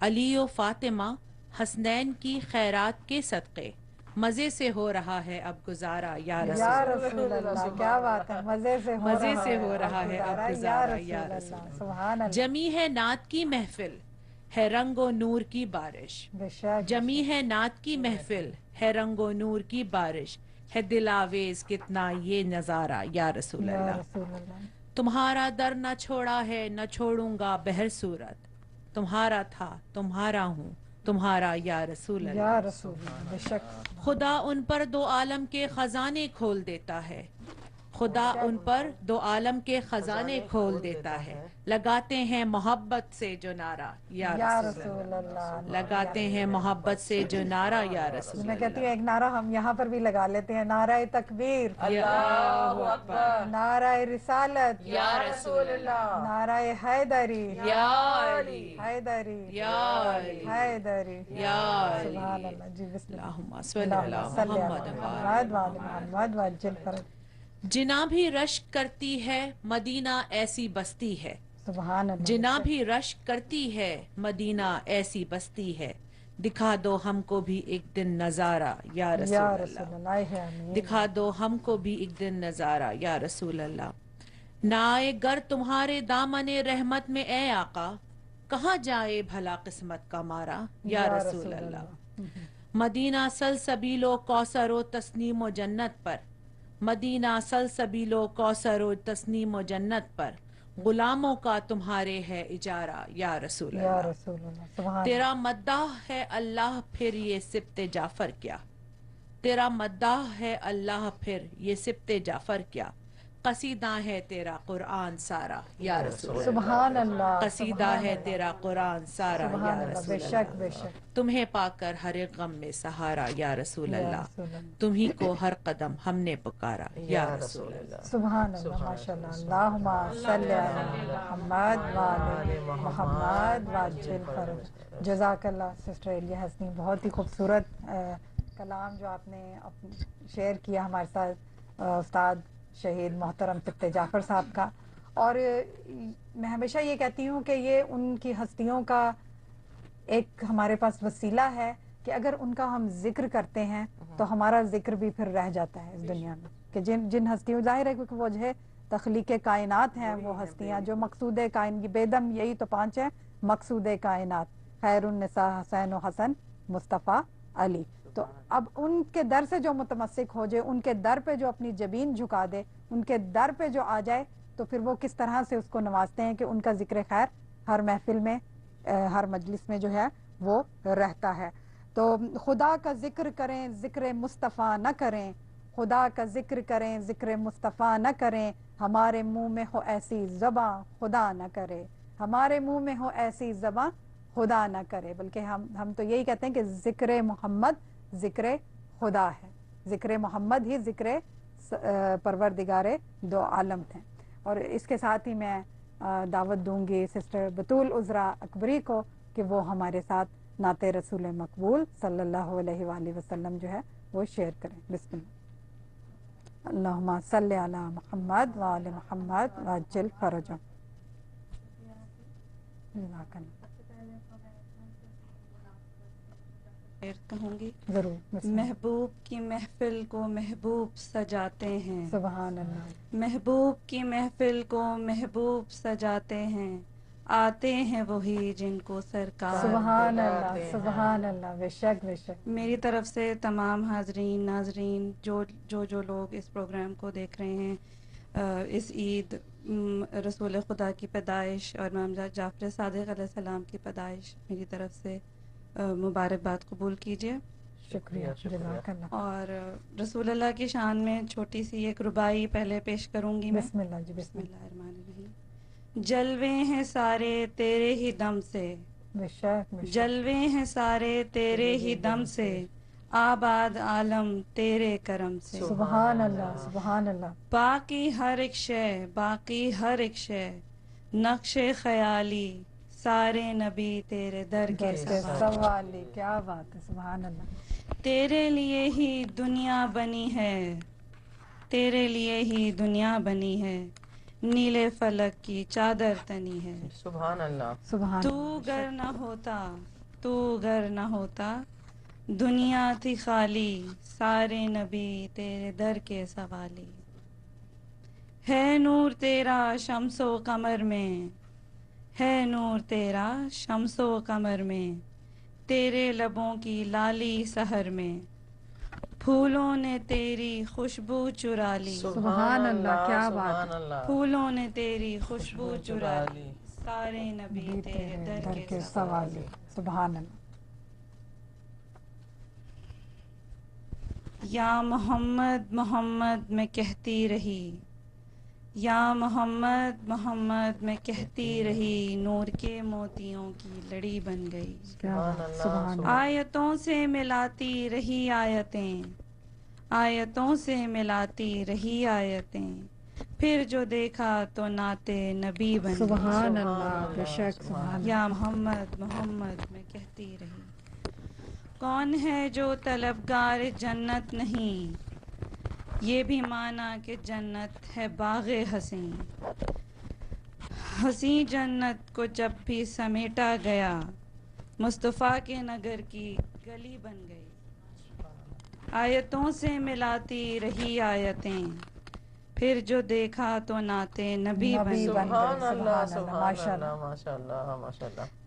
علی و فاطمہ حسنین کی خیرات کے صدقے, مزے سے ہو رہا ہے اب گزارا یا رسول اللہ. کیا بات ہے, مزے سے ہو رہا ہے اب گزارا یا رسول اللہ. سبحان اللہ. جمی ہے نعت کی محفل ہے رنگ و نور کی بارش, بے شک. جمی ہے نعت کی محفل ہے رنگ و نور کی بارش, ہے دل آویز کتنا یہ نظارہ یا رسول یا اللہ. رسول اللہ. تمہارا در نہ چھوڑا ہے نہ چھوڑوں گا بہر صورت, تمہارا تھا تمہارا ہوں تمہارا یا رسول اللہ. یا رسول اللہ. بے شک. خدا ان پر دو عالم کے خزانے کھول دیتا ہے, خدا ان پر دو عالم کے خزانے کھول دیتا ہے, لگاتے ہیں محبت سے جو نعرہ یا رسول اللہ. لگاتے ہیں محبت سے جو نعرہ یا رسول میں کہتی ہوں ایک نعرہ ہم یہاں پر بھی لگا لیتے ہیں, نعرہ تکبیر, اللہ اکبر, نعرہ رسالت, یا رسول اللہ, نعرہ حیدری, یا علی, حیدری, یا علی, حیدری, یا علی. سبحان اللہ. جی بسم اللہ. اللہم صلی علی محمد محمد وآل محمد وعجل فرج. جنا بھی رشک کرتی ہے مدینہ ایسی بستی ہے, سبحان اللہ. جنا بھی رشک کرتی ہے مدینہ ایسی بستی ہے, دکھا دو ہم کو بھی ایک دن نظارہ یا رسول اللہ, دکھا دو ہم کو بھی ایک دن نظارہ یا رسول اللہ. نہ آئے گر تمہارے دامن رحمت میں اے آقا, کہاں جائے بھلا قسمت کا مارا یا رسول اللہ. مدینہ سلسبیل و کوثر و تسنیم و جنت پر, مدینہ سلسبیل و کوثر و تسنیم و جنت پر, غلاموں کا تمہارے ہے اجارہ یا رسول یا اللہ. رسول اللہ سبحان تیرا مداح ہے اللہ پھر یہ سبت جعفر کیا. تیرا مداح ہے اللہ پھر یہ سبت جعفر کیا. قصیدہ ہے تیرا قرآن سارا یا رسول اللہ. سبحان اللہ قصیدہ ہے تیرا قرآن سارا یا سبحان اللہ. بے رسول شک اللہ. بے شک. تمہیں پا کر ہر ایک غم میں سہارا یا رسول یا اللہ. رسول اللہ. تمہیں کو ہر قدم ہم نے پکارا یا رسول اللہ. سبحان اللہ ماشاء اللہ. اللہم صلی علی محمد وعلی محمد وعجل فرج. جزاک اللہ سسٹر ایلیا حسنی. بہت ہی خوبصورت کلام جو آپ نے شیئر کیا ہمارے ساتھ استاد شہید محترم سبت جعفر صاحب کا. اور میں ہمیشہ یہ کہتی ہوں کہ یہ ان کی ہستیوں کا ایک ہمارے پاس وسیلہ ہے کہ اگر ان کا ہم ذکر کرتے ہیں تو ہمارا ذکر بھی پھر رہ جاتا ہے اس دنیا میں. کہ جن ہستیوں ظاہر ہے کیونکہ وہ جو ہے تخلیق کائنات ہیں وہ ہستیاں جو مقصود کائنات بیدم یہی تو 5 ہیں مقصود کائنات خیر النساء حسین و حسن مصطفیٰ علی. تو اب ان کے در سے جو متمسک ہو جائے ان کے در پہ جو اپنی جبین جھکا دے ان کے در پہ جو آ جائے تو پھر وہ کس طرح سے اس کو نوازتے ہیں کہ ان کا ذکر خیر ہر محفل میں ہر مجلس میں جو ہے وہ رہتا ہے. تو خدا کا ذکر کریں ذکر مصطفیٰ نہ کریں. خدا کا ذکر کریں ذکر مصطفیٰ نہ کریں. ہمارے منہ میں ہو ایسی زباں خدا نہ کرے. ہمارے منہ میں ہو ایسی زباں خدا نہ کرے. بلکہ ہم تو یہی کہتے ہیں کہ ذکر محمد ذکر خدا ہے. ذکر محمد ہی ذکر پروردگار دو عالم تھے. اور اس کے ساتھ ہی میں دعوت دوں گی سسٹر بطول عذرا اکبری کو کہ وہ ہمارے ساتھ نعت رسول مقبول صلی اللہ علیہ وآلہ وسلم جو ہے وہ شیئر کریں. بسم اللہ. اللہم صلی علی محمد وآل محمد وعجل فرجہ. کہوں گی ضرور. محبوب کی محفل کو محبوب سجاتے ہیں. سبحان اللہ. محبوب کی محفل کو محبوب سجاتے ہیں. آتے ہیں وہی جن کو سرکار. سبحان اللہ سبحان اللہ. بے شک بے شک. میری طرف سے تمام حاضرین ناظرین جو لوگ اس پروگرام کو دیکھ رہے ہیں اس عید رسول خدا کی پیدائش اور امام جعفر صادق علیہ السلام کی پیدائش میری طرف سے مبارکباد قبول کیجیے. شکریہ جزاک اللہ. اور رسول اللہ کی شان میں چھوٹی سی ایک ربائی پہلے پیش کروں گی میں. بسم اللہ جی. بسم اللہ الرحمن الرحیم. جلوے ہیں سارے تیرے ہی دم سے. بے شک. جلوے ہیں سارے تیرے ہی دم سے. آباد عالم تیرے کرم سے. سبحان اللہ سبحان اللہ. باقی ہر ایک شے باقی ہر ایک شے نقش خیالی سارے نبی تیرے در کے سوالی. کیا بات ہے. سبحان اللہ. تیرے لیے ہی دنیا بنی ہے. تیرے لیے ہی دنیا بنی ہے. نیلے فلک کی چادر تنی ہے. سبحان اللہ. سبحان تو گر نہ ہوتا تو گر نہ ہوتا دنیا تھی خالی سارے نبی تیرے در کے سوالی. ہے نور تیرا شمس و قمر میں. ہے نور تیرا شمس و قمر میں. تیرے لبوں کی لالی سحر میں. پھولوں نے تیری خوشبو چرا لی. سبحان اللہ. کیا بات. پھولوں نے تیری خوشبو چرا لی. سارے نبی تیرے در کے سوالی. سبحان اللہ. یا محمد محمد میں کہتی رہی. یا محمد محمد میں کہتی رہی. نور کے موتیوں کی لڑی بن گئی. سبحان اللہ. آیتوں سے ملاتی رہی آیتیں. آیتوں سے ملاتی رہی آیتیں. پھر جو دیکھا تو نعت نبی بن گئی. سبحان اللہ. بے شک. سبحان. یا محمد محمد میں کہتی رہی. کون ہے جو طلبگار جنت نہیں. یہ بھی مانا کہ جنت ہے باغ حسین. حسین جنت کو جب بھی سمیٹا گیا مصطفیٰ کے نگر کی گلی بن گئی. آیتوں سے ملاتی رہی آیتیں. پھر جو دیکھا تو نعت نبی بن گئی. سبحان اللہ. سبحان اللہ. ماشاء اللہ ماشاء اللہ.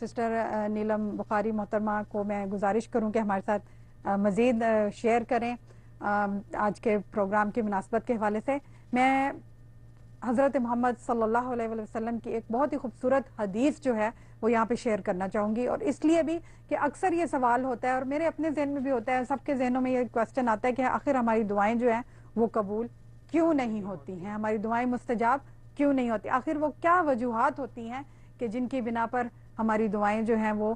سسٹر نیلم بخاری محترمہ کو میں گزارش کروں کہ ہمارے ساتھ مزید شیئر کریں آج کے پروگرام کی مناسبت کے حوالے سے. میں حضرت محمد صلی اللہ علیہ وسلم کی ایک بہت ہی خوبصورت حدیث جو ہے وہ یہاں پہ شیئر کرنا چاہوں گی, اور اس لیے بھی کہ اکثر یہ سوال ہوتا ہے اور میرے اپنے ذہن میں بھی ہوتا ہے, سب کے ذہنوں میں یہ کوسچن آتا ہے کہ آخر ہماری دعائیں جو ہیں وہ قبول کیوں نہیں ہوتی ہیں, ہماری دعائیں مستجاب کیوں نہیں ہوتی, آخر وہ کیا وجوہات ہوتی ہیں کہ جن کی بنا پر ہماری دعائیں جو ہیں وہ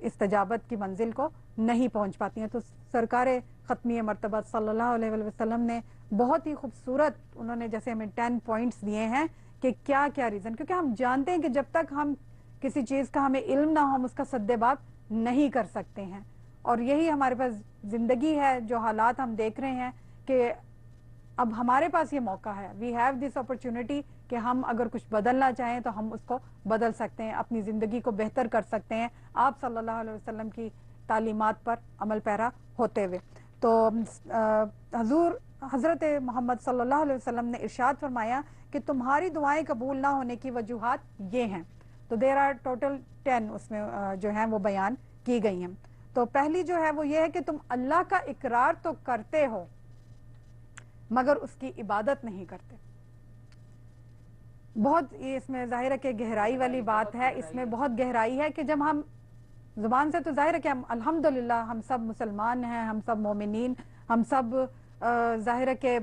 استجابت کی منزل کو نہیں پہنچ پاتی ہیں. تو سرکار ختمی مرتبہ صلی اللہ علیہ وسلم نے بہت ہی خوبصورت, انہوں نے جیسے ہمیں 10 پوائنٹس دیے ہیں کہ کیا کیا ریزن, کیونکہ ہم جانتے ہیں کہ جب تک ہم کسی چیز کا ہمیں علم نہ ہو ہم اس کا سدباب نہیں کر سکتے ہیں. اور یہی ہمارے پاس زندگی ہے, جو حالات ہم دیکھ رہے ہیں کہ اب ہمارے پاس یہ موقع ہے, وی ہیو دس اپرچونٹی کہ ہم اگر کچھ بدلنا چاہیں تو ہم اس کو بدل سکتے ہیں, اپنی زندگی کو بہتر کر سکتے ہیں آپ صلی اللہ علیہ وسلم کی تعلیمات پر عمل پیرا ہوتے ہوئے. تو حضرت محمد صلی اللہ علیہ وسلم نے ارشاد فرمایا کہ تمہاری دعائیں قبول نہ ہونے کی وجوہات یہ ہیں. تو دیر آر ٹوٹل 10 اس میں جو ہیں وہ بیان کی گئی ہیں. تو پہلی جو ہے وہ یہ ہے کہ تم اللہ کا اقرار تو کرتے ہو مگر اس کی عبادت نہیں کرتے. بہت اس میں ظاہر ہے کہ گہرائی والی بات ہے, اس میں بہت گہرائی ہے کہ جب ہم زبان سے تو ظاہر ہے کہ ہم الحمدللہ ہم سب مسلمان ہیں, ہم سب مومنین, ہم سب ظاہر ہے کہ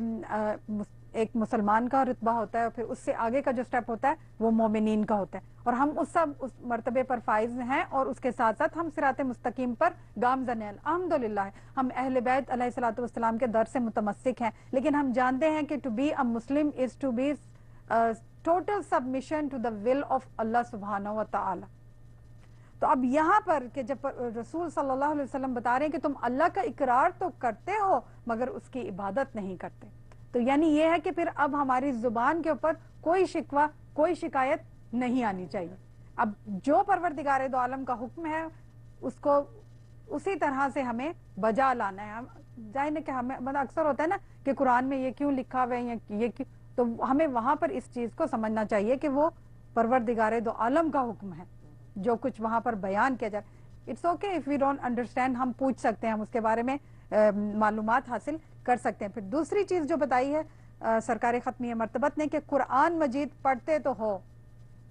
ایک مسلمان کا رتبہ ہوتا ہے اور پھر اس سے آگے کا جو سٹیپ ہوتا ہے وہ مومنین کا ہوتا ہے, اور ہم اس سب اس مرتبے پر فائز ہیں, اور اس کے ساتھ ساتھ ہم صراط مستقیم پر گامزن ہیں الحمدللہ. ہم اہل بیت علیہ الصلوۃ والسلام کے در سے متمسک ہیں, لیکن ہم جانتے ہیں کہ to be a Muslim is to be total submission to the will of اللہ سبحانہ و تعالی. تو اب یہاں پر کہ جب رسول صلی اللہ علیہ وسلم بتا رہے ہیں کہ تم اللہ کا اقرار تو کرتے ہو مگر اس کی عبادت نہیں کرتے, تو یعنی یہ ہے کہ پھر اب ہماری زبان کے اوپر کوئی شکوہ کوئی شکایت نہیں آنی چاہیے. اب جو پروردگار دو عالم کا حکم ہے اس کو اسی طرح سے ہمیں بجا لانا ہے. ظاہر ہے کہ ہمیں مطلب اکثر ہوتا ہے نا کہ قرآن میں یہ کیوں لکھا ہوا ہے, یہ کیوں, تو ہمیں وہاں پر اس چیز کو سمجھنا چاہیے کہ وہ پروردگار دو عالم کا حکم ہے جو کچھ وہاں پر بیان کیا جائے. It's okay if we don't understand, ہم پوچھ سکتے ہیں, ہم اس کے بارے میں معلومات حاصل کر سکتے ہیں. پھر دوسری چیز جو بتائی ہے سرکار ختمی مرتبت نے کہ قرآن مجید پڑھتے تو ہو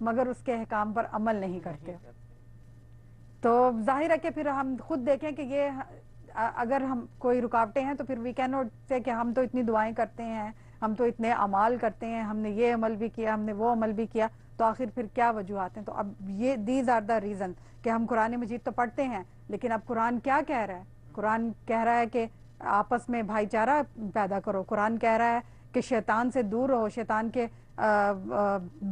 مگر اس کے احکام پر عمل نہیں کرتے. تو ظاہر ہے کہ پھر ہم خود دیکھیں کہ یہ اگر ہم کوئی رکاوٹیں ہیں تو پھر وی کین ناٹ سے کہ ہم تو اتنی دعائیں کرتے ہیں, ہم تو اتنے اعمال کرتے ہیں, ہم نے یہ عمل بھی کیا, ہم نے وہ عمل بھی کیا, تو آخر پھر کیا وجوہات ہیں. تو اب یہ دیز آر دا ریزن کہ ہم قرآن مجید تو پڑھتے ہیں, لیکن اب قرآن کیا کہہ رہا ہے؟ قرآن کہہ رہا ہے کہ آپس میں بھائی چارہ پیدا کرو. قرآن کہہ رہا ہے کہ شیطان سے دور رہو, شیطان کے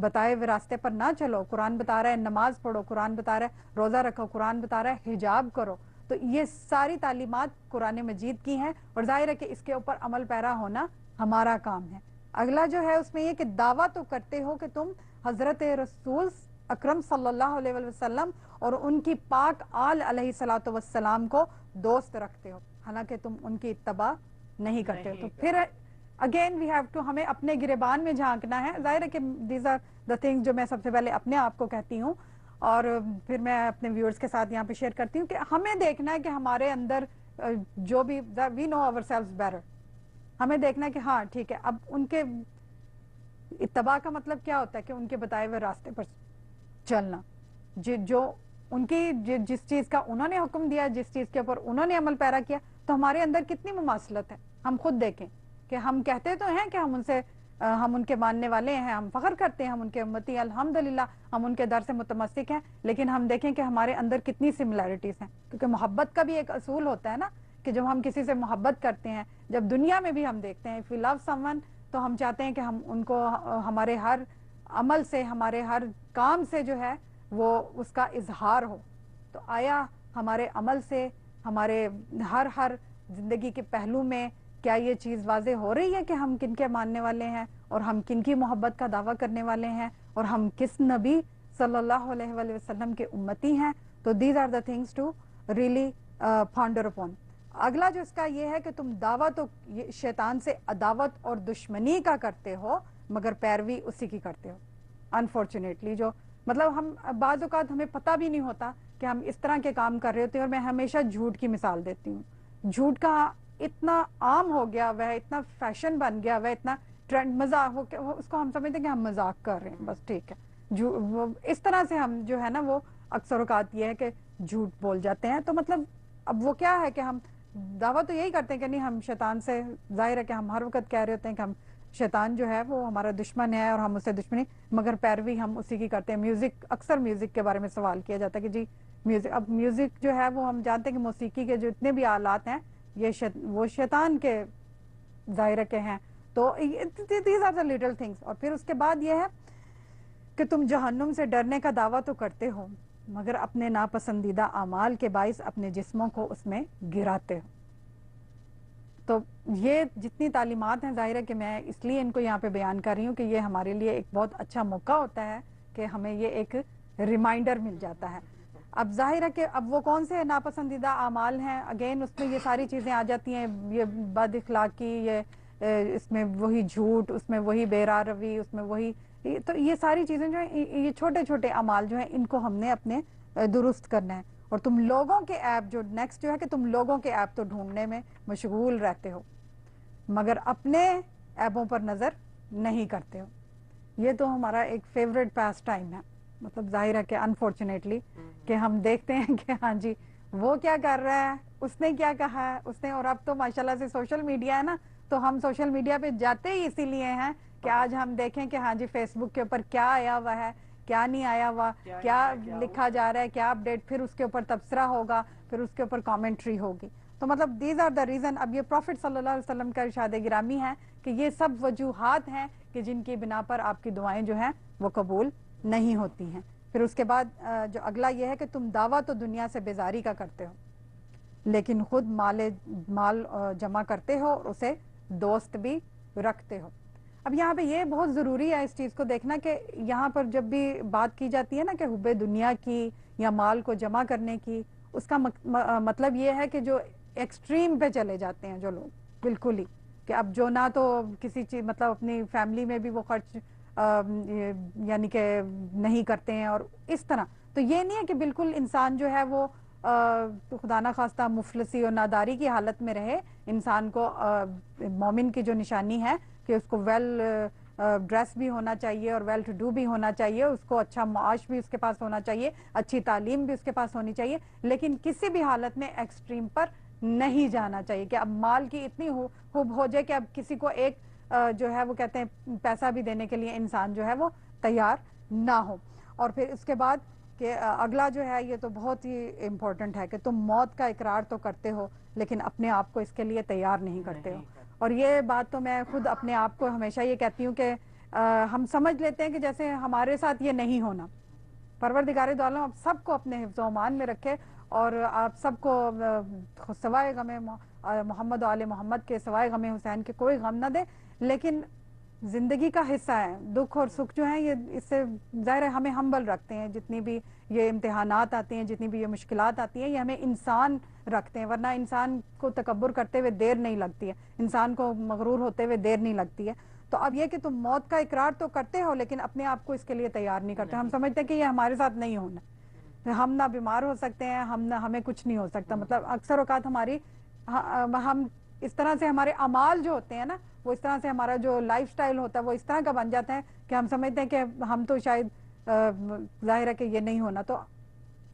بتائے ہوئے راستے پر نہ چلو. قرآن بتا رہا ہے نماز پڑھو, قرآن بتا رہا ہے روزہ رکھو, قرآن بتا رہا ہے حجاب کرو. تو یہ ساری تعلیمات قرآن مجید کی ہیں, اور ظاہر ہے کہ اس کے اوپر عمل پیرا ہونا ہمارا کام ہے. اگلا جو ہے اس میں یہ کہ دعویٰ تو کرتے ہو کہ تم حضرت رسول اکرم صلی اللہ علیہ وسلم اور ان کی پاک آل علیہ الصلوۃ والسلام کو دوست رکھتے ہو, حالانکہ تم ان کی اتباع نہیں کرتے ہو. تو پھر اگین وی ہیو ٹو, ہمیں اپنے گریبان میں جھانکنا ہے. ظاہر ہے کہ دیز آر دا تھنگز جو میں سب سے پہلے اپنے آپ کو کہتی ہوں, اور پھر میں اپنے ویورز کے ساتھ یہاں پہ شیئر کرتی ہوں کہ ہمیں دیکھنا ہے کہ ہمارے اندر جو بھی وی نو آور سیلفز بیٹر, ہمیں دیکھنا ہے کہ ہاں ٹھیک ہے, اب ان کے اتباع کا مطلب کیا ہوتا ہے کہ ان کے بتائے ہوئے راستے پر چلنا, جو ان کی جس چیز کا انہوں نے حکم دیا, جس چیز کے اوپر انہوں نے عمل پیرا کیا, تو ہمارے اندر کتنی مماثلت ہے. ہم خود دیکھیں کہ ہم کہتے تو ہیں کہ ہم ان کے ماننے والے ہیں, ہم فخر کرتے ہیں, ہم ان کے امتی الحمدللہ, ہم ان کے در سے متمسک ہیں, لیکن ہم دیکھیں کہ ہمارے اندر کتنی سملیرٹیز ہیں. کیونکہ محبت کا بھی ایک اصول ہوتا ہے نا کہ جب ہم کسی سے محبت کرتے ہیں, جب دنیا میں بھی ہم دیکھتے ہیں if we love someone, تو ہم چاہتے ہیں کہ ہم ان کو ہمارے ہر عمل سے, ہمارے ہر کام سے جو ہے وہ اس کا اظہار ہو. تو آیا ہمارے عمل سے, ہمارے ہر زندگی کے پہلو میں کیا یہ چیز واضح ہو رہی ہے کہ ہم کن کے ماننے والے ہیں, اور ہم کن کی محبت کا دعویٰ کرنے والے ہیں, اور ہم کس نبی صلی اللہ علیہ وآلہ وسلم کے امتی ہیں. تو these are the things to really ponder upon. اگلا جو اس کا یہ ہے کہ تم دعویٰ تو شیطان سے عداوت اور دشمنی کا کرتے ہو مگر پیروی اسی کی کرتے ہو. انفارچونیٹلی جو مطلب ہم بعض اوقات ہمیں پتہ بھی نہیں ہوتا کہ ہم اس طرح کے کام کر رہے ہوتے ہیں. اور میں ہمیشہ جھوٹ کی مثال دیتی ہوں. جھوٹ کا اتنا عام ہو گیا ہوا ہے, اتنا فیشن بن گیا ہوا ہے, اتنا ٹرینڈ, مذاق ہو, اس کو ہم سمجھتے ہیں کہ ہم مذاق کر رہے ہیں بس, ٹھیک ہے. اس طرح سے ہم جو ہے نا وہ اکثر اوقات یہ ہے کہ جھوٹ بول جاتے ہیں. تو مطلب اب وہ کیا ہے کہ ہم دعویٰ تو یہی کرتے ہیں کہ نہیں ہم شیطان سے, ظاہر ہے کہ ہم ہر وقت کہہ رہے ہوتے ہیں کہ ہم شیطان جو ہے وہ ہمارا دشمن ہے اور ہم اسے دشمنی, مگر پیروی ہم اسی کی کرتے ہیں. میوزک, اکثر میوزک کے بارے میں سوال کیا جاتا ہے کہ جی میوزک, اب میوزک جو ہے وہ ہم جانتے ہیں کہ موسیقی کے جو اتنے بھی آلات ہیں یہ وہ شیطان کے ظاہر کے ہیں. تو these are the little things. اور پھر اس کے بعد یہ ہے کہ تم جہنم سے ڈرنے کا دعویٰ تو کرتے ہو مگر اپنے ناپسندیدہ اعمال کے باعث اپنے جسموں کو اس میں گراتے ہو. تو یہ جتنی تعلیمات ہیں ظاہر ہے کہ میں اس لیے ان کو یہاں پہ بیان کر رہی ہوں کہ یہ ہمارے لیے ایک بہت اچھا موقع ہوتا ہے کہ ہمیں یہ ایک ریمائنڈر مل جاتا ہے. اب ظاہر ہے کہ اب وہ کون سے ناپسندیدہ اعمال ہیں, اگین اس میں یہ ساری چیزیں آ جاتی ہیں, یہ بد اخلاقی, یہ اس میں وہی جھوٹ, اس میں وہی بے راہ روی, اس میں وہی, تو یہ ساری چیزیں جو ہیں یہ چھوٹے چھوٹے اعمال جو ہیں ان کو ہم نے اپنے درست کرنا ہے. اور تم لوگوں کے ایپ جو نیکسٹ جو ہے کہ تم لوگوں کے ایپ تو ڈھونڈنے میں مشغول رہتے ہو مگر اپنے ایپوں پر نظر نہیں کرتے ہو. یہ تو ہمارا ایک فیوریٹ پاس ٹائم ہے. مطلب ظاہر ہے کہ انفارچونیٹلی کہ ہم دیکھتے ہیں کہ ہاں جی وہ کیا کر رہا ہے, اس نے کیا کہا ہے, اس نے, اور اب تو ماشاءاللہ سے سوشل میڈیا ہے نا, تو ہم سوشل میڈیا پہ جاتے ہی اسی لیے ہیں کہ آج ہم دیکھیں کہ ہاں جی فیس بک کے اوپر کیا آیا ہوا ہے, کیا نہیں آیا ہوا, کیا لکھا جا رہا ہے, کیا اپڈیٹ, پھر اس کے اوپر تبصرہ ہوگا, پھر اس کے اوپر کامنٹری ہوگی. تو مطلب دیز آر دا ریزن. اب یہ پروفٹ صلی اللہ علیہ وسلم کا ارشاد گرامی ہے کہ یہ سب وجوہات ہیں کہ جن کی بنا پر آپ کی دعائیں جو ہیں وہ قبول نہیں ہوتی ہیں. پھر اس کے بعد جو اگلا یہ ہے کہ تم دعویٰ تو دنیا سے بیزاری کا کرتے ہو لیکن خود مال جمع کرتے ہو اور اسے دوست بھی رکھتے ہو. اب یہاں پہ یہ بہت ضروری ہے اس چیز کو دیکھنا کہ یہاں پر جب بھی بات کی جاتی ہے نا کہ حب دنیا کی یا مال کو جمع کرنے کی, اس کا مطلب یہ ہے کہ جو ایکسٹریم پہ چلے جاتے ہیں جو لوگ بالکل ہی, کہ اب جو نہ تو کسی چیز, مطلب اپنی فیملی میں بھی وہ خرچ یعنی کہ نہیں کرتے ہیں اور اس طرح. تو یہ نہیں ہے کہ بالکل انسان جو ہے وہ خدا نہ خواستہ مفلسی اور ناداری کی حالت میں رہے. انسان کو مومن کی جو نشانی ہے کہ اس کو ویل ڈریس بھی ہونا چاہیے اور ویل ٹو ڈو بھی ہونا چاہیے, اس کو اچھا معاش بھی اس کے پاس ہونا چاہیے, اچھی تعلیم بھی اس کے پاس ہونی چاہیے, لیکن کسی بھی حالت میں ایکسٹریم پر نہیں جانا چاہیے کہ اب مال کی اتنی حب ہو جائے کہ اب کسی کو ایک جو ہے وہ کہتے ہیں پیسہ بھی دینے کے لیے انسان جو ہے وہ تیار نہ ہو. اور پھر اس کے بعد کہ اگلا جو ہے یہ تو بہت ہی امپورٹنٹ ہے کہ تم موت کا اقرار تو کرتے ہو لیکن اپنے آپ کو اس کے لیے تیار نہیں کرتے ہو. اور یہ بات تو میں خود اپنے آپ کو ہمیشہ یہ کہتی ہوں کہ ہم سمجھ لیتے ہیں کہ جیسے ہمارے ساتھ یہ نہیں ہونا. پروردگار دو عالم آپ سب کو اپنے حفظ و امان میں رکھے اور آپ سب کو سوائے غم محمد و آل محمد کے, سوائے غم حسین کے کوئی غم نہ دے. لیکن زندگی کا حصہ ہے, دکھ اور سکھ جو ہیں یہ اس سے ظاہر ہے ہمیں ہمبل رکھتے ہیں. جتنی بھی یہ امتحانات آتے ہیں, جتنی بھی یہ مشکلات آتی ہیں, یہ ہمیں انسان رکھتے ہیں. ورنہ انسان کو تکبر کرتے ہوئے دیر نہیں لگتی ہے, انسان کو مغرور ہوتے ہوئے دیر نہیں لگتی ہے. تو اب یہ کہ تم موت کا اقرار تو کرتے ہو لیکن اپنے آپ کو اس کے لیے تیار نہیں کرتے. ہم سمجھتے ہیں کہ یہ ہمارے ساتھ نہیں ہونا, ہم نہ بیمار ہو سکتے ہیں, ہمیں کچھ نہیں ہو سکتا. مطلب اکثر اوقات ہماری ہم اس طرح سے ہمارے اعمال جو ہوتے ہیں نا وہ اس طرح سے, ہمارا جو لائف سٹائل ہوتا ہے وہ اس طرح کا بن جاتا ہے کہ ہم سمجھتے ہیں کہ ہم تو شاید ظاہر ہے کہ یہ نہیں ہونا. تو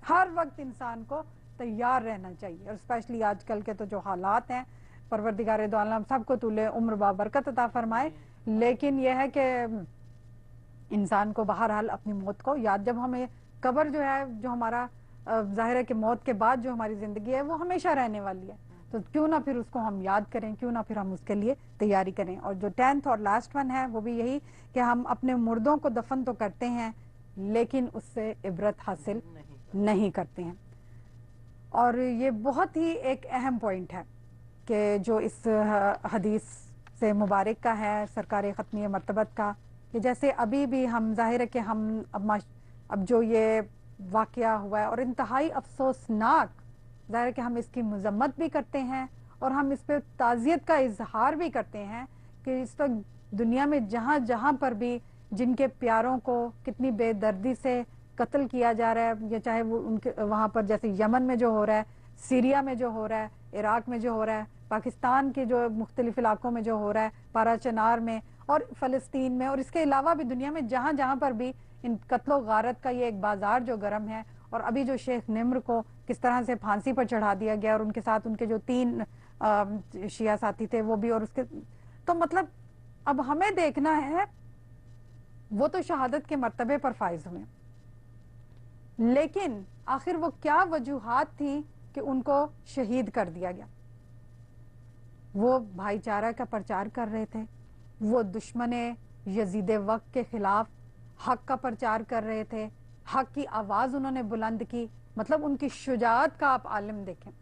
ہر وقت انسان کو تیار رہنا چاہیے, اور اسپیشلی آج کل کے تو جو حالات ہیں, پروردگار دو عالم سب کو طول عمر بابرکت عطا فرمائے. لیکن یہ ہے کہ انسان کو بہرحال اپنی موت کو یاد, جب ہمیں قبر جو ہے جو ہمارا ظاہر ہے کہ موت کے بعد جو ہماری زندگی ہے وہ ہمیشہ رہنے والی ہے, تو کیوں نہ پھر اس کو ہم یاد کریں, کیوں نہ پھر ہم اس کے لیے تیاری کریں. اور جو 10th اور لاسٹ ون ہے وہ بھی یہی کہ ہم اپنے مردوں کو دفن تو کرتے ہیں لیکن اس سے عبرت حاصل نہیں کرتے ہیں. اور یہ بہت ہی ایک اہم پوائنٹ ہے کہ جو اس حدیث سے مبارک کا ہے, سرکار ختمی مرتبت کا, کہ جیسے ابھی بھی ہم ظاہر ہے کہ ہم اب جو یہ واقعہ ہوا ہے اور انتہائی افسوسناک, ظاہر ہے کہ ہم اس کی مذمت بھی کرتے ہیں اور ہم اس پہ تعزیت کا اظہار بھی کرتے ہیں کہ اس وقت دنیا میں جہاں جہاں پر بھی جن کے پیاروں کو کتنی بے دردی سے قتل کیا جا رہا ہے، یا چاہے وہ ان کے وہاں پر جیسے یمن میں جو ہو رہا ہے، سیریا میں جو ہو رہا ہے، عراق میں جو ہو رہا ہے، پاکستان کے جو مختلف علاقوں میں جو ہو رہا ہے، پارا چنار میں اور فلسطین میں، اور اس کے علاوہ بھی دنیا میں جہاں جہاں پر بھی ان قتل و غارت کا یہ ایک بازار جو گرم ہے، اور ابھی جو شیخ نمر کو کس طرح سے پھانسی پر چڑھا دیا گیا، اور ان کے ساتھ ان کے جو 3 شیعہ ساتھی تھے وہ بھی، اور اس کے تو مطلب اب ہمیں دیکھنا ہے، وہ تو شہادت کے مرتبے پر فائز ہوئے، لیکن آخر وہ کیا وجوہات تھی کہ ان کو شہید کر دیا گیا؟ وہ بھائی چارہ کا پرچار کر رہے تھے، وہ دشمن یزید وقت کے خلاف حق کا پرچار کر رہے تھے، حق کی آواز انہوں نے بلند کی، مطلب ان کی شجاعت کا آپ عالم دیکھیں۔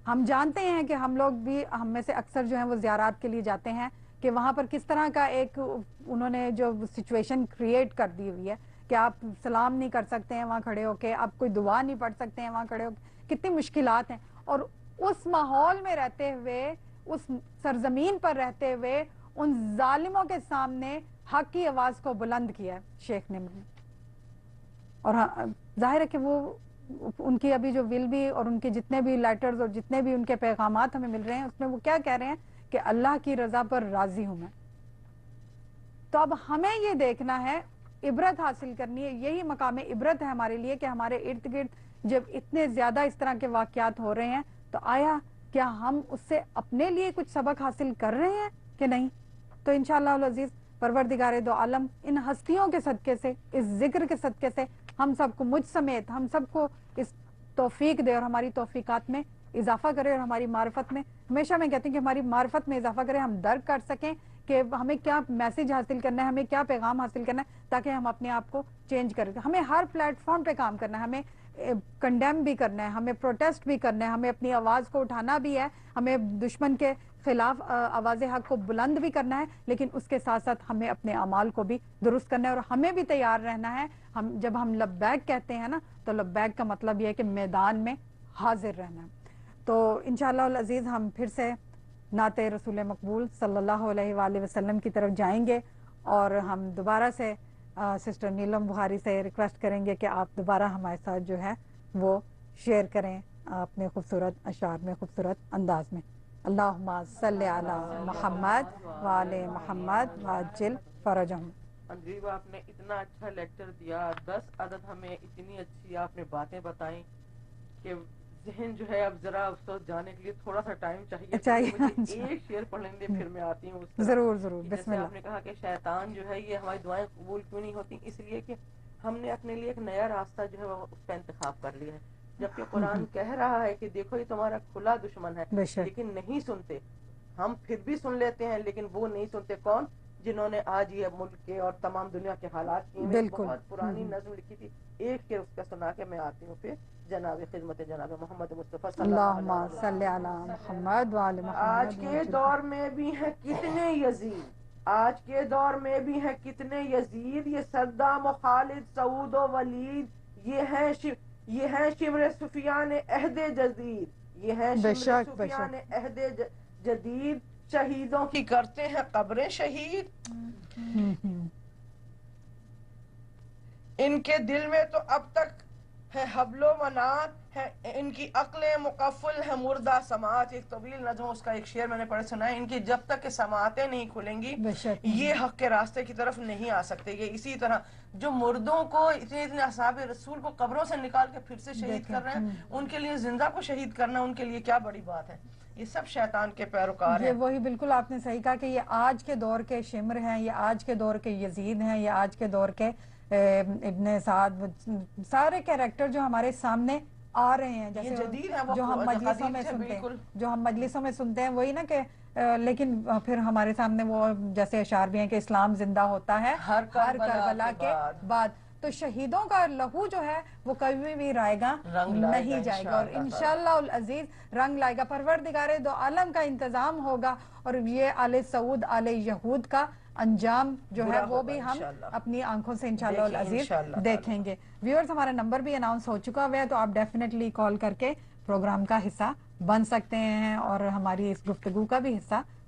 ہم جانتے ہیں کہ ہم لوگ بھی، ہم میں سے اکثر جو ہیں وہ زیارات کے لیے جاتے ہیں، کہ وہاں پر کس طرح کا ایک انہوں نے جو سچویشن کریٹ کر دی ہوئی ہے کہ آپ سلام نہیں کر سکتے ہیں وہاں کھڑے ہو کے، آپ کوئی دعا نہیں پڑھ سکتے ہیں وہاں کھڑے ہو کے، کتنی مشکلات ہیں، اور اس ماحول میں رہتے ہوئے، اس سرزمین پر رہتے ہوئے ان ظالموں کے سامنے حق کی آواز کو بلند کیا ہے شیخ نمر نے۔ اور ظاہر ہے کہ وہ ان کی ابھی جو ول بھی اور ان کے جتنے بھی لیٹرز اور جتنے بھی ان کے پیغامات ہمیں مل رہے ہیں، اس میں وہ کیا کہہ رہے ہیں کہ اللہ کی رضا پر راضی ہوں میں۔ تو اب ہمیں یہ دیکھنا ہے، عبرت حاصل کرنی ہے، یہی مقام عبرت ہے ہمارے لیے کہ ہمارے ارد گرد جب اتنے زیادہ اس طرح کے واقعات ہو رہے ہیں، تو آیا کیا ہم اس سے اپنے لیے کچھ سبق حاصل کر رہے ہیں کہ نہیں؟ تو انشاءاللہ العزیز پروردگار دو عالم ان ہستیوں کے صدقے سے، اس ذکر کے صدقے سے ہم سب کو، مجھ سمیت ہم سب کو اس توفیق دے اور ہماری توفیقات میں اضافہ کرے، اور ہماری معرفت میں، ہمیشہ میں کہتی ہوں کہ ہماری معرفت میں اضافہ کرے، ہم درک کر سکیں کہ ہمیں کیا میسج حاصل کرنا ہے، ہمیں کیا پیغام حاصل کرنا ہے، تاکہ ہم اپنے آپ کو چینج کریں۔ ہمیں ہر پلیٹ فارم پہ کام کرنا ہے، ہمیں کنڈیم بھی کرنا ہے، ہمیں پروٹیسٹ بھی کرنا ہے، ہمیں اپنی آواز کو اٹھانا بھی ہے، ہمیں دشمن کے خلاف آواز حق کو بلند بھی کرنا ہے، لیکن اس کے ساتھ ساتھ ہمیں اپنے اعمال کو بھی درست کرنا ہے، اور ہمیں بھی تیار رہنا ہے۔ جب ہم لبیک کہتے ہیں نا، تو لبیک کا مطلب یہ ہے کہ میدان میں حاضر رہنا ہے۔ تو انشاءاللہ العزیز ہم پھر سے نعت رسول مقبول صلی اللہ علیہ وآلہ وسلم کی طرف جائیں گے، اور ہم دوبارہ سے سسٹر نیلم بخاری سے ریکویسٹ کریں گے کہ آپ دوبارہ ہمارے ساتھ جو ہے وہ شیئر کریں اپنے خوبصورت اشعار میں، خوبصورت انداز میں۔ اللہم صلی علی محمد وآل محمد وعجل فرجہم۔ انجیب آپ نے اتنا اچھا لیکچر دیا، 10 عدد ہمیں اتنی اچھی آپ نے باتیں بتائیں کہ ذہن جو ہے اب ذرا اس کو جانے کے لیے تھوڑا سا ٹائم چاہیے۔ مجھے ایک شعر پڑھ لیں گے پھر میں آتی ہوں اس طرف۔ ضرور ضرور، بسم جیسے اللہ۔ آپ نے کہا کہ شیطان جو ہے یہ ہماری دعائیں قبول کیوں نہیں ہوتی، اس لیے کہ ہم نے اپنے لیے ایک نیا راستہ جو ہے وہ اس کا انتخاب کر لیا ہے، جبکہ قرآن کہہ رہا ہے کہ دیکھو یہ تمہارا کھلا دشمن ہے، لیکن نہیں سنتے۔ ہم پھر بھی سن لیتے ہیں، لیکن وہ نہیں سنتے۔ کون؟ جنہوں نے آج یہ ملک کے اور تمام دنیا کے حالات کی بہت پرانی نظم لکھی تھی، ایک شعر اس کا سنا کے میں آتی ہوں پھر جناب خدمت جناب محمد مصطفیٰ صلی اللہ علیہ وسلم۔ آج کے دور میں بھی ہیں کتنے یزید، آج کے دور میں بھی ہیں کتنے یزید، یہ صدام و خالد، سعود و ولید، یہ ہیں شمر سفیان عہد جدید، یہ ہیں شمر سفیان عہد جدید، شہیدوں کی کرتے ہیں قبریں شہید۔ ان کے دل میں تو اب تک ہے حبل و منات، ہے ان کی عقل مقفل ہے مردہ سماعت۔ ایک طویل نظم، اس کا ایک شعر میں نے پڑھ سنا ہے، ان کی جب تک کہ سماعتیں نہیں کھلیں گی یہ حق کے راستے کی طرف نہیں آ سکتے۔ یہ اسی طرح جو مردوں کو اتنے اصحاب رسول کو قبروں سے نکال کے پھر سے شہید کر رہے ہیں، ان کے لیے زندہ کو شہید کرنا ان کے لیے کیا بڑی بات ہے۔ یہ سب شیطان کے پیروکار ہیں۔ یہ وہی بالکل آپ نے صحیح کہا کہ یہ آج کے دور کے شمر ہیں، یہ آج کے دور کے یزید ہیں، یہ آج کے دور کے ابن سعد، سارے کیریکٹر جو ہمارے سامنے آ رہے ہیں، جیسے جو ہم مجلسوں میں سنتے ہیں، جو ہم مجلسوں میں سنتے ہیں وہی نا کہ لیکن پھر ہمارے سامنے وہ جیسے اشعار بھی ہیں کہ اسلام زندہ ہوتا ہے ہر کربلا کے بعد۔ تو شہیدوں کا لہو جو ہے وہ کبھی بھی رائے گا نہیں جائے گا، اور انشاءاللہ العزیز رنگ لائے گا۔ پروردگار دو عالم کا انتظام ہوگا، اور یہ آل سعود آل یہود کا انجام جو ہے وہ بھی ہم اپنی آنکھوں سے انشاءاللہ العزیز دیکھیں گے۔ ویورز، ہمارا نمبر بھی اناؤنس ہو چکا ہوا ہے، تو آپ ڈیفینیٹلی کال کر کے پروگرام کا حصہ بن سکتے ہیں اور ہماری اس گفتگو کا بھی حصہ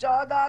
14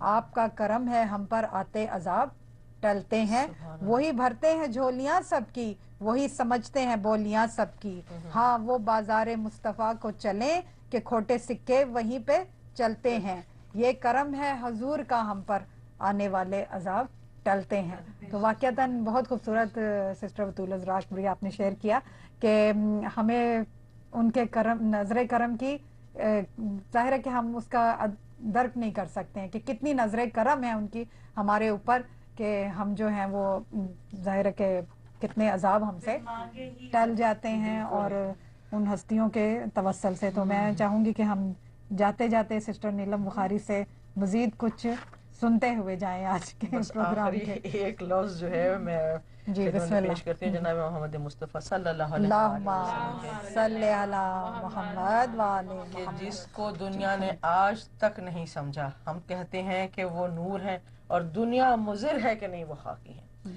آپ کا کرم ہے ہم پر آتے عذاب ٹلتے ہیں، وہی بھرتے ہیں جھولیاں سب کی، وہی سمجھتے ہیں بولیاں سب کی، ہاں وہ بازار مصطفیٰ کو چلیں کہ کھوٹے سکے وہیں پہ چلتے ہیں، یہ کرم ہے حضور کا ہم پر آنے والے عذاب ٹلتے ہیں۔ تو واقعتاً بہت خوبصورت سسٹر بطول ازراق بھی آپ نے شیئر کیا کہ ہمیں ان کے کرم، نظر کرم کی ظاہر ہے کہ ہم اس کا درک نہیں کر سکتے ہیں کہ کتنی نظر کرم ہے ان کی ہمارے اوپر، کہ ہم جو ہیں وہ ظاہر ہے کہ کتنے عذاب ہم سے ٹل جاتے ہیں اور ان ہستیوں کے توسل سے۔ تو میں چاہوں گی کہ ہم جاتے جاتے سسٹر نیلم بخاری سے مزید کچھ سنتے ہوئے جائیں آج کے پروگرام کے۔ ایک لفظ جو ہے میں جی بسم اللہ پیش کرتی ہوں جناب محمد مصطفیٰ صلی اللہ علیہ اللہم وسلم صلی علی محمد وآل کہ محمد، جس کو دنیا نے آج تک نہیں سمجھا، ہم کہتے ہیں کہ وہ نور ہے اور دنیا مضر ہے کہ نہیں وہ خاکی ہے۔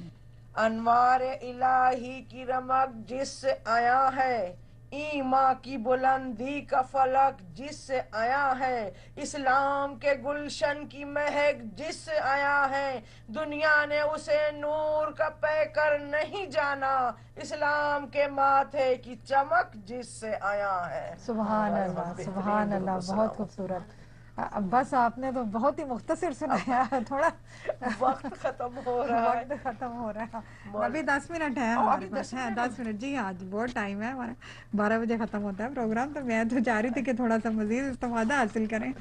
انوار الہی کی رمق جس سے آیا ہے، ایمان کی بلندی کا فلک جس سے آیا ہے، اسلام کے گلشن کی مہک جس سے آیا ہے، دنیا نے اسے نور کا پیکر نہیں جانا، اسلام کے ماتھے کی چمک جس سے آیا ہے۔ سبحان اللہ سبحان اللہ، بہت خوبصورت۔ بس آپ نے تو بہت ہی مختصر سنایا، تھوڑا وقت ختم ہو رہا ہے، وقت ختم ہو رہا ہے، ابھی 10 منٹ ہے ہمارے پاس، 10 منٹ، جی ہاں جی بہت ٹائم ہے ہمارا، 12 بجے ختم ہوتا ہے پروگرام، تو میں تو چاہ رہی تھی کہ تھوڑا سا مزید استفادہ حاصل کریں۔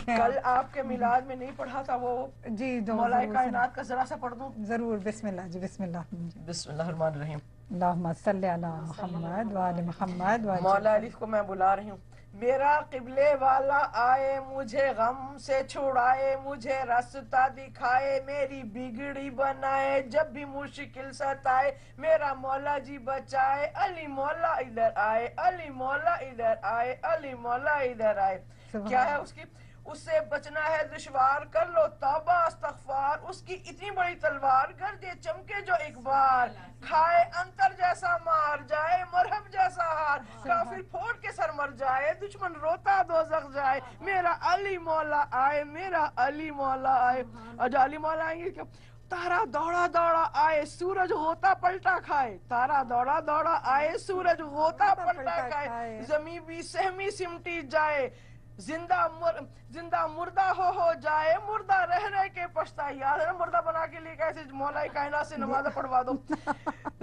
کل آپ کے میلاد میں نہیں پڑھا تھا وہ جی مولا کائنات کا ذرا سا پڑھ دوں؟ ضرور، بسم اللہ جی بسم اللہ۔ بسم اللہ الرحمن الرحیم۔ اللہم صلی علی محمد وآل محمد۔ مولا علی کو میں بلا رہی ہوں۔ میرا قبلے والا آئے مجھے غم سے چھڑائے، مجھے رستہ دکھائے، میری بگڑی بنائے، جب بھی مشکل ستائے میرا مولا جی بچائے، علی مولا ادھر آئے، علی مولا ادھر آئے، علی مولا ادھر آئے۔ کیا ہے اس کی؟ اس سے بچنا ہے دشوار، کر لو توبہ استغفار، اس کی اتنی بڑی تلوار گردے چمکے جو ایک بار، کھائے انتر جیسا مار جائے مرہم جیسا ہار، کافر پھوڑ کے سر مر جائے، دشمن روتا دوزخ جائے، میرا علی مولا آئے، میرا علی مولا آئے۔ اور جو علی مولا آئیں گے، تارا دوڑا دوڑا آئے سورج غوطہ پلٹا کھائے، تارا دوڑا دوڑا آئے سورج غوطہ پلٹا کھائے، زمین بھی سہمی سمٹی جائے، زندہ مردہ ہو جائے، مردہ رہ رہ کے پچھتائے۔ یاد ہے نا مردہ بنا کے لے کیسے مولا کائنات سے نماز پڑھوا دو۔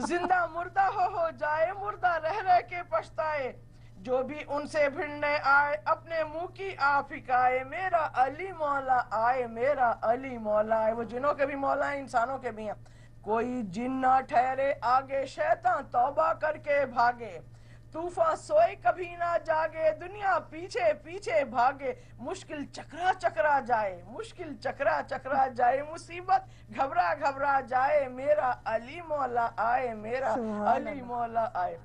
زندہ مردہ ہو جائے، مردہ رہ رہ کے پچھتائے، جو بھی ان سے بھڑنے آئے اپنے منہ کی آپ پھکائے، میرا علی مولا آئے، میرا علی مولا آئے۔ وہ جنوں کے بھی مولا ہیں، انسانوں کے بھی ہیں۔ کوئی جن نہ ٹھہرے آگے، شیطان توبہ کر کے بھاگے، طوفان سوئے کبھی نہ جاگے، دنیا پیچھے پیچھے بھاگے، مشکل چکرا چکرا جائے، مشکل چکرا چکرا جائے، مصیبت گھبرا گھبرا جائے، میرا علی مولا آئے، میرا علی مولا آئے۔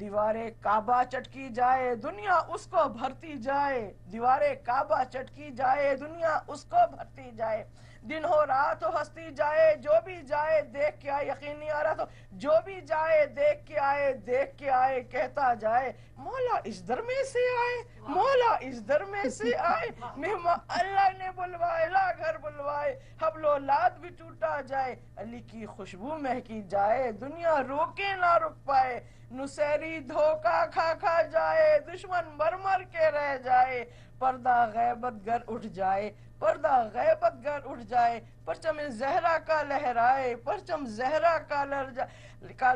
دیوارے کعبہ چٹکی جائے، دنیا اس کو بھرتی جائے، دیوارے کعبہ چٹکی جائے، دنیا اس کو بھرتی جائے، دن ہو رات ہو ہستی جائے، جو بھی جائے دیکھ کے آئے، یقین نہیں آ رہا تو جو بھی جائے دیکھ کے آئے، دیکھ کے آئے کہتا جائے، مولا اس در میں سے آئے، مولا اس در میں سے آئے، مہمان اللہ نے بلوائے، لا گھر بلوائے، حبل و لاد بھی ٹوٹا جائے، علی کی خوشبو مہکی جائے، دنیا روکے نہ رک پائے، نصیری دھوکہ کھا کھا جائے، دشمن مر مر کے رہ جائے، پردہ غیبت گر اٹھ جائے، پردہ غیبت گر اٹھ جائے، پرچم زہرا کا لہرائے، پرچم زہرا کا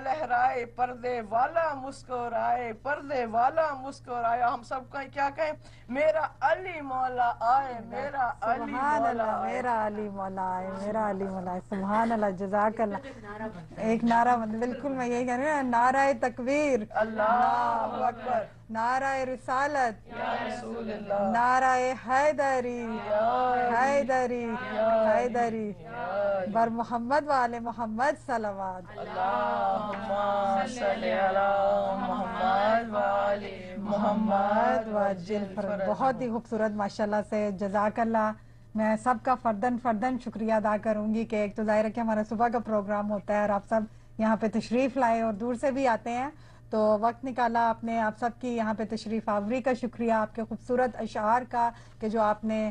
لہرائے، پردے والا مسکرائے، پردے والا مسکرائے۔ ہم سب کا کیا کہیں؟ میرا علی مولا آئے، میرا علی مولا آئے، میرا علی مولا آئے، میرا علی مولا آئے۔ سبحان اللہ، جزاک اللہ۔ ایک نعرہ بالکل میں یہی کہہ رہی ہوں، نعرہ تکبیر، اللہ اکبر، نعرہ رسالت، یا رسول اللہ، نعرہ حیدری، حیدری، حیدری، بر محمد وآل محمد صلوات۔ اللہم صلی علی محمد وآل محمد وعجل فرج۔ بہت ہی خوبصورت ماشاءاللہ سے، جزاک اللہ۔ میں سب کا فردن شکریہ ادا کروں گی کہ ایک تو ظاہر ہے کہ ہمارا صبح کا پروگرام ہوتا ہے اور آپ سب یہاں پہ تشریف لائے اور دور سے بھی آتے ہیں، تو وقت نکالا آپ نے، آپ سب کی یہاں پہ تشریف آوری کا شکریہ، آپ کے خوبصورت اشعار کا کہ جو آپ نے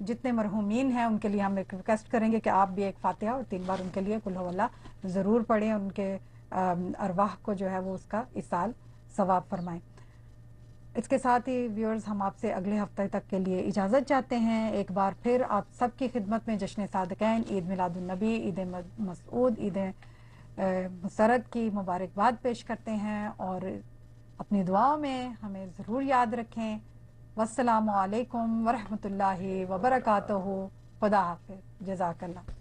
جتنے مرحومین ہیں ان کے لیے ہم ایک ریکویسٹ کریں گے کہ آپ بھی ایک فاتحہ اور 3 بار ان کے لیے قل هو اللہ ضرور پڑھیں، ان کے ارواح کو جو ہے وہ اس کا ایصال ثواب فرمائیں۔ اس کے ساتھ ہی ویورز ہم آپ سے اگلے ہفتے تک کے لیے اجازت چاہتے ہیں۔ ایک بار پھر آپ سب کی خدمت میں جشن صادقین، عید میلاد النبی، عید مسعود، عید مسرت کی مبارکباد پیش کرتے ہیں، اور اپنی دعاؤں میں ہمیں ضرور یاد رکھیں۔ والسلام علیکم ورحمۃ اللہ وبرکاتہ۔ خدا حافظ، جزاک اللہ۔